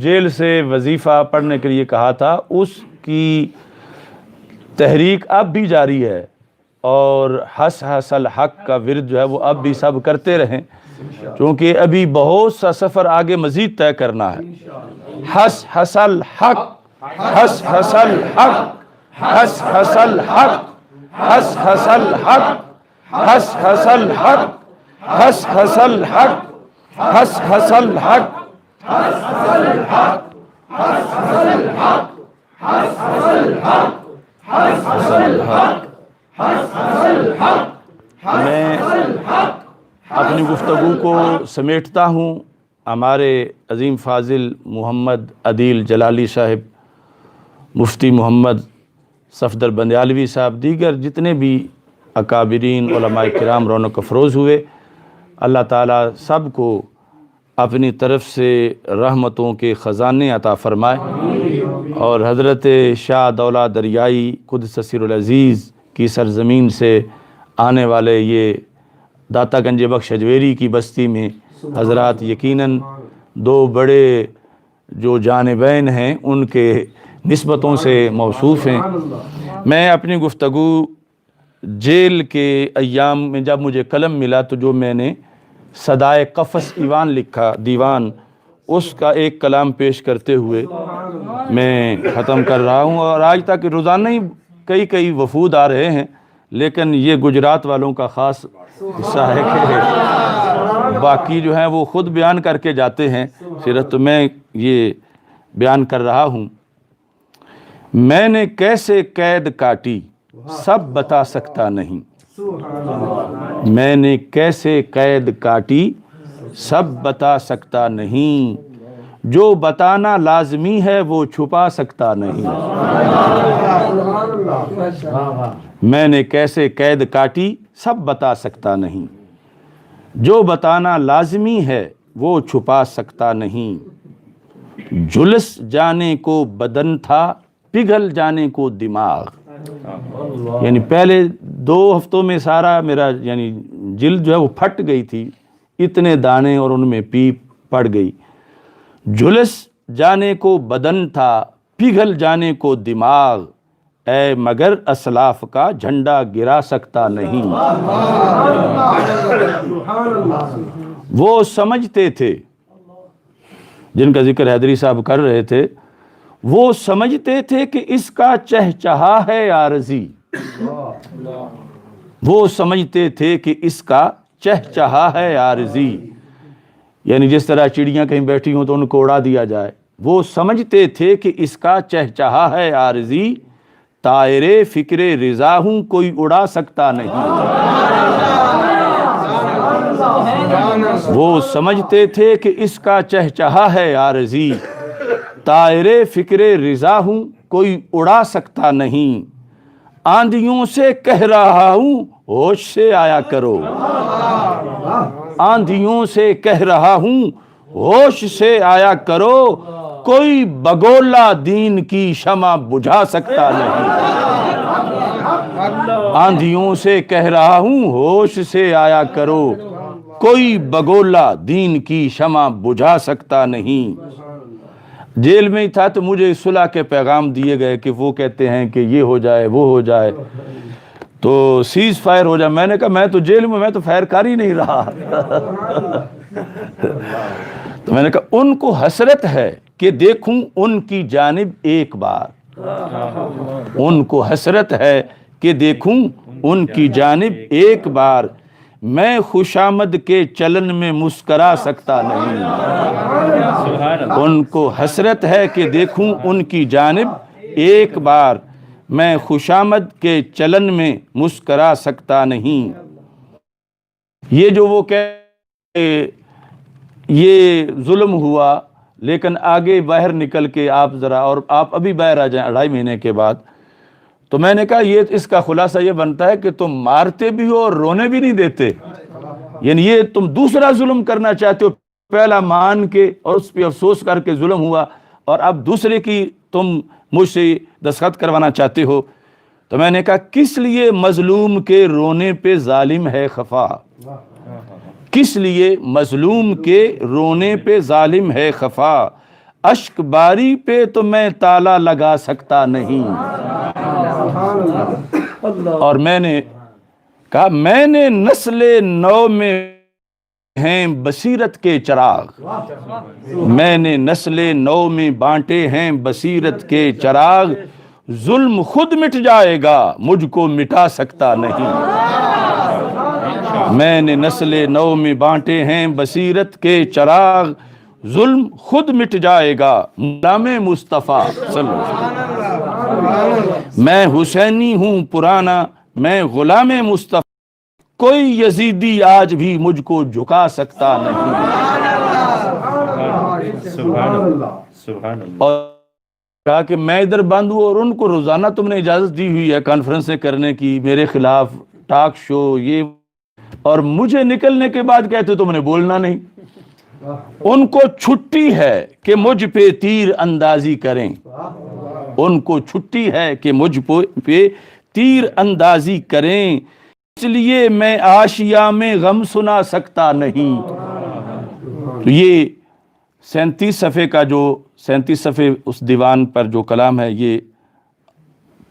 جیل سے وظیفہ پڑھنے کے لیے کہا تھا اس کی تحریک اب بھی جاری ہے، اور حس حس الحق کا ورد جو ہے وہ اب بھی سب کرتے رہیں، کیونکہ ابھی بہت سا سفر آگے مزید طے کرنا ہے۔ حس حس الحق، حس حس الحق، حس حس الحق، حس حس الحق، حس حس الحق، حس حس الحق، حس حس الحق، حس حس الحق، حس حس الحق، حس حس الحق، حس حس الحق، حس حس الحق۔ میں اپنی گفتگو کو سمیٹتا ہوں۔ ہمارے عظیم فاضل محمد عدیل جلالی صاحب، مفتی محمد صفدر بندیالوی صاحب، دیگر جتنے بھی اکابرین علماء کرام رونق افروز ہوئے، اللہ تعالیٰ سب کو اپنی طرف سے رحمتوں کے خزانے عطا فرمائے، اور حضرت شاہ دولہ دریائی قدس سر العزیز کی سرزمین سے آنے والے یہ داتا گنج بخش اجویری کی بستی میں حضرات یقیناً دو بڑے جو جانبین ہیں ان کے نسبتوں سے موصوف ہیں۔ میں اپنی گفتگو جیل کے ایام میں جب مجھے قلم ملا تو جو میں نے صدائے قفس ایوان لکھا، دیوان، اس کا ایک کلام پیش کرتے ہوئے میں ختم کر رہا ہوں۔ اور آج تک روزانہ ہی کئی وفود آ رہے ہیں، لیکن یہ گجرات والوں کا خاص حصہ ہے کہ باقی جو ہیں وہ خود بیان کر کے جاتے ہیں سیرت، تو میں یہ بیان کر رہا ہوں۔ میں نے کیسے قید کاٹی سب بتا سکتا نہیں، میں نے کیسے قید کاٹی سب بتا سکتا نہیں، جو بتانا لازمی ہے وہ چھپا سکتا نہیں۔ میں نے کیسے قید کاٹی سب بتا سکتا نہیں، جو بتانا لازمی ہے وہ چھپا سکتا نہیں۔ جلس جانے کو بدن تھا، پگھل جانے کو دماغ، یعنی پہلے 2 ہفتوں میں سارا میرا یعنی جلد جو ہے وہ پھٹ گئی تھی، اتنے دانے اور ان میں پیپ پڑ گئی۔ جلس جانے کو بدن تھا، پگھل جانے کو دماغ، اے مگر اسلاف کا جھنڈا گرا سکتا نہیں۔ وہ سمجھتے تھے، جن کا ذکر حیدری صاحب کر رہے تھے، وہ سمجھتے تھے کہ اس کا چہچہا ہے عارضی، وہ سمجھتے تھے کہ اس کا چہچہا ہے عارضی، یعنی جس طرح چڑیاں کہیں بیٹھی ہوں تو ان کو اڑا دیا جائے، وہ سمجھتے تھے کہ اس کا چہچہا ہے عارضی، طائر فکر رضا ہوں کوئی اڑا سکتا نہیں۔ وہ سمجھتے تھے کہ اس کا چہچہا ہے عارضی، طائر فکر رضا ہوں کوئی اڑا سکتا نہیں، آندھیوں سے کہہ رہا ہوں ہوش سے آیا کرو، آندھیوں سے کہہ رہا ہوں ہوش سے آیا کرو، کوئی بگولا دین کی شمع بجھا سکتا نہیں۔ آندھیوں سے کہہ رہا ہوں ہوش سے آیا کرو، کوئی بگولا دین کی شمع بجھا سکتا نہیں۔ جیل میں ہی تھا تو مجھے صلح کے پیغام دیے گئے کہ وہ کہتے ہیں کہ یہ ہو جائے وہ ہو جائے تو سیز فائر ہو جائے۔ میں نے کہا میں تو جیل میں تو فائر کر ہی نہیں رہا۔ تو میں نے کہا ان کو حسرت ہے کہ دیکھوں ان کی جانب ایک بار، ان کو حسرت ہے کہ دیکھوں ان کی جانب ایک بار، میں خوشامد کے چلن میں مسکرا سکتا نہیں۔ ان کو حسرت ہے کہ دیکھوں ان کی جانب ایک بار، میں خوشامد کے چلن میں مسکرا سکتا نہیں۔ یہ جو وہ کہ یہ ظلم ہوا، لیکن آگے باہر نکل کے آپ ذرا، اور آپ ابھی باہر آ جائیں 2.5 مہینے کے بعد، تو میں نے کہا یہ اس کا خلاصہ یہ بنتا ہے کہ تم مارتے بھی ہو اور رونے بھی نہیں دیتے، یعنی یہ تم دوسرا ظلم کرنا چاہتے ہو، پہلا مان کے اور اس پہ افسوس کر کے ظلم ہوا، اور اب دوسرے کی تم مجھ سے دستخط کروانا چاہتے ہو۔ تو میں نے کہا کس لیے مظلوم کے رونے پہ ظالم ہے خفا، کس لیے مظلوم کے رونے پہ ظالم ہے خفا، اشک باری پہ تو میں تالا لگا سکتا نہیں۔ اور میں نے کہا میں نے نسل نو میں ہیں بصیرت کے چراغ، میں نے نسل نو میں بانٹے ہیں بصیرت کے چراغ، ظلم خود مٹ جائے گا مجھ کو مٹا سکتا نہیں۔ میں نے نسل نو میں بانٹے ہیں بصیرت کے چراغ، ظلم خود مٹ جائے گا غلام مصطفیٰ صلی اللہ علیہ وسلم۔ میں حسینی ہوں پرانا، میں غلام مصطفیٰ، کوئی یزیدی آج بھی مجھ کو جھکا سکتا نہیں۔ اور کہا کہ میں ادھر بند ہوں اور ان کو روزانہ تم نے اجازت دی ہوئی ہے کانفرنسیں کرنے کی، میرے خلاف ٹاک شو یہ، اور مجھے نکلنے کے بعد کہتے تم نے بولنا نہیں۔ ان کو چھٹی ہے کہ مجھ پہ تیر اندازی کریں، ان کو چھٹی ہے کہ مجھ پہ تیر اندازی کریں، اس لیے میں آشیا میں غم سنا سکتا نہیں۔ تو یہ 37 صفحے کا جو 37 صفحے اس دیوان پر جو کلام ہے، یہ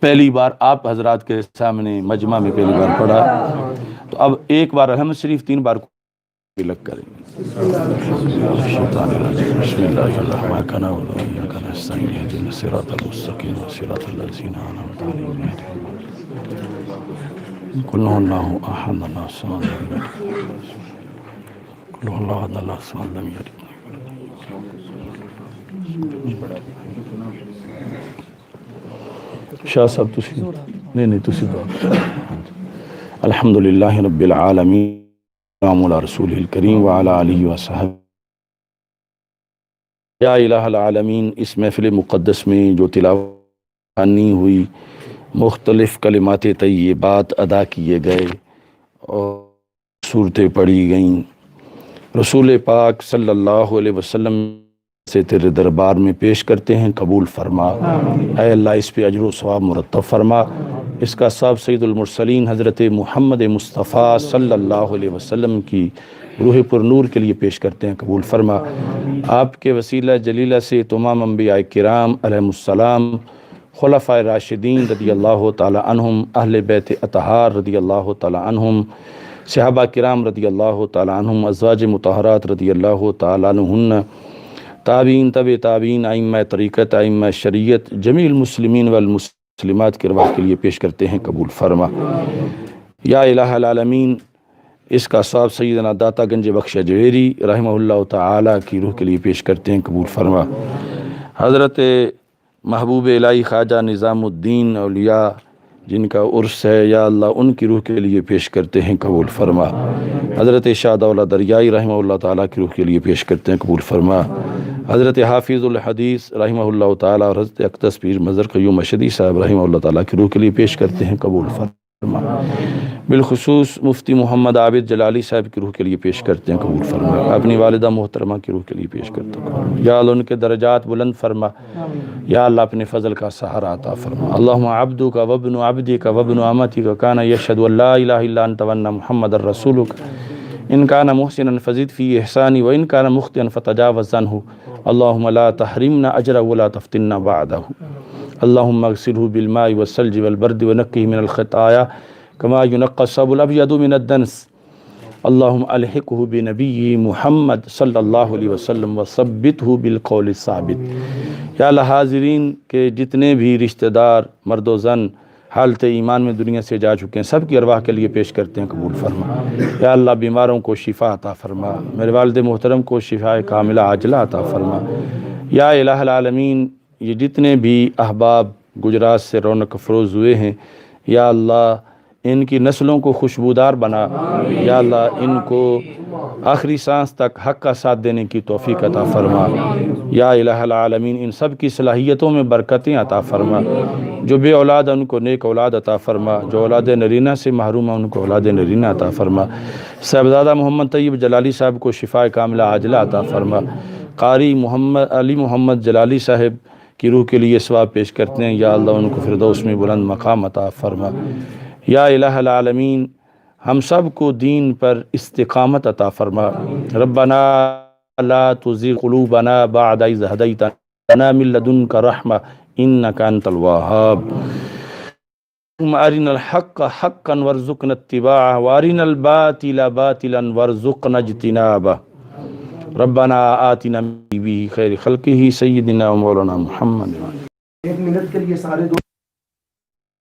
پہلی بار آپ حضرات کے سامنے مجمع میں پہلی بار پڑھا، تو اب ایک بار رحمت شریف 3 بار لگ کریں گے۔ بسم اللہ الرحمن الرحیم، صراط المستقیم صراط الذین انعمت علیہم قل هو اللہ احد اللہ الصمد قل هو اللہ احد اللہ الصمد لم یلد شاہ صاحب تسی نہیں تسی دعا۔ الحمدللہ رب العالمین، السلام علی رسول الکریم وعلی آلہ وصحبہ۔ یا الہ العالمین، اس محفل مقدس میں جو تلاوت ہوئی، مختلف کلمات طیبات ادا کیے گئے اور صورتیں پڑھی گئیں، رسول پاک صلی اللہ علیہ وسلم سے تیرے دربار میں پیش کرتے ہیں، قبول فرما۔ اے اللہ اس پہ اجر و ثواب مرتب فرما۔ اس کا سب سید المرسلین حضرت محمد مصطفیٰ صلی اللہ علیہ وسلم کی روح پر نور کے لیے پیش کرتے ہیں، قبول فرما۔ آپ کے وسیلہ جلیلہ سے تمام انبیاء کرام علیہ السلام، خلفائے راشدین رضی اللہ تعالی عنہم، اہل بیت اطہار رضی اللہ تعالی عنہم، صحابہ کرام رضی اللہ تعالی عنہم، ازواج مطہرات رضی اللہ تعالی عنہن، تابعین تبع تابعین، ائمہ طریقت، ائمہ شریعت، جمیع المسلمین والمسلمات کے رواح کے لیے پیش کرتے ہیں، قبول فرما۔ یا الہ العالمین، اس کا ثواب سیدنا داتا گنج بخش جویری رحمہ اللہ تعالی کی روح کے لیے پیش کرتے ہیں، قبول فرما۔ حضرت محبوب الہی خواجہ نظام الدین اولیاء جن کا عرس ہے، یا اللہ ان کی روح کے لیے پیش کرتے ہیں، قبول فرما۔ حضرت شاہ دولہ دریائی رحمہ اللہ تعالیٰ کی روح کے لیے پیش کرتے ہیں، قبول فرما۔ حضرت حافظ الحدیث رحمہ اللہ تعالیٰ اور حضرت اقدس پیر مظہر قیوم مشہدی صاحب رحمہ اللہ تعالیٰ کی روح کے لیے پیش کرتے ہیں، قبول فرما۔ بالخصوص مفتی محمد عابد جلالی صاحب کی روح کے لیے پیش کرتے ہیں، قبول فرما۔ اپنی والدہ محترمہ کی روح کے لیے پیش کرتے ہیں، یا اللہ ان کے درجات بلند فرما، یا اللہ اپنے فضل کا سہارا عطا فرما۔ اللہم عبدک وابن عبدک وابن امتک کان یشہد ان لا الہ الا انت وان محمد رسولک، ان کان محسنا فزد فی احسانی وان کان مخطئا فتجاوز عنہ، اللہم لا تحرمنا اجرہ ولا تفتنا بعدہ، اللہم اغسلہ بالماء والثلج والبرد ونقہ من الخطایا کما ینقی الثوب الابیض من الدنس، اللہم الحقہ بنبی محمد صلی اللہ علیہ وسلم وثبتہ بالقول الثابت۔ یا اللہ حاضرین کے جتنے بھی رشتہ دار مرد و زن حالت ایمان میں دنیا سے جا چکے ہیں، سب کی ارواح کے لیے پیش کرتے ہیں، قبول فرما۔ یا اللہ بیماروں کو شفا عطا فرما، میرے والد محترم کو شفاء کاملہ عاجلہ عطا فرما۔ یا الہ العالمین، یہ جتنے بھی احباب گجرات سے رونق افروز ہوئے ہیں، یا اللہ ان کی نسلوں کو خوشبودار بنا، یا اللہ ان کو آخری سانس تک حق کا ساتھ دینے کی توفیق عطا فرما۔ یا الہ العالمین، ان سب کی صلاحیتوں میں برکتیں عطا فرما، جو بے اولاد ان کو نیک اولاد عطا فرما، جو اولاد نرینہ سے محروم ہیں ان کو اولاد نرینہ عطا فرما۔ صاحبزادہ محمد طیب جلالی صاحب کو شفاء کاملہ عاجلہ عطا فرما۔ قاری علی محمد جلالی صاحب کی روح کے لیے ثواب پیش کرتے ہیں، یا اللہ ان کو فردوس میں بلند مقام عطا فرما۔ یا الہ العالمین، ہم سب کو دین پر استقامت عطا فرما۔ ربنا لا تزغ قلوبنا بعد إذ هديتنا من لدنك رحمة إنك أنت الوهاب۔ اللهم أرنا الحق حقا وارزقنا اتباعه وأرنا الباطل باطلا وارزقنا اجتنابه۔ ربنا آتنا من خير خلقه سيدنا ومولانا محمد۔ ایک منٹ کے لیے سارے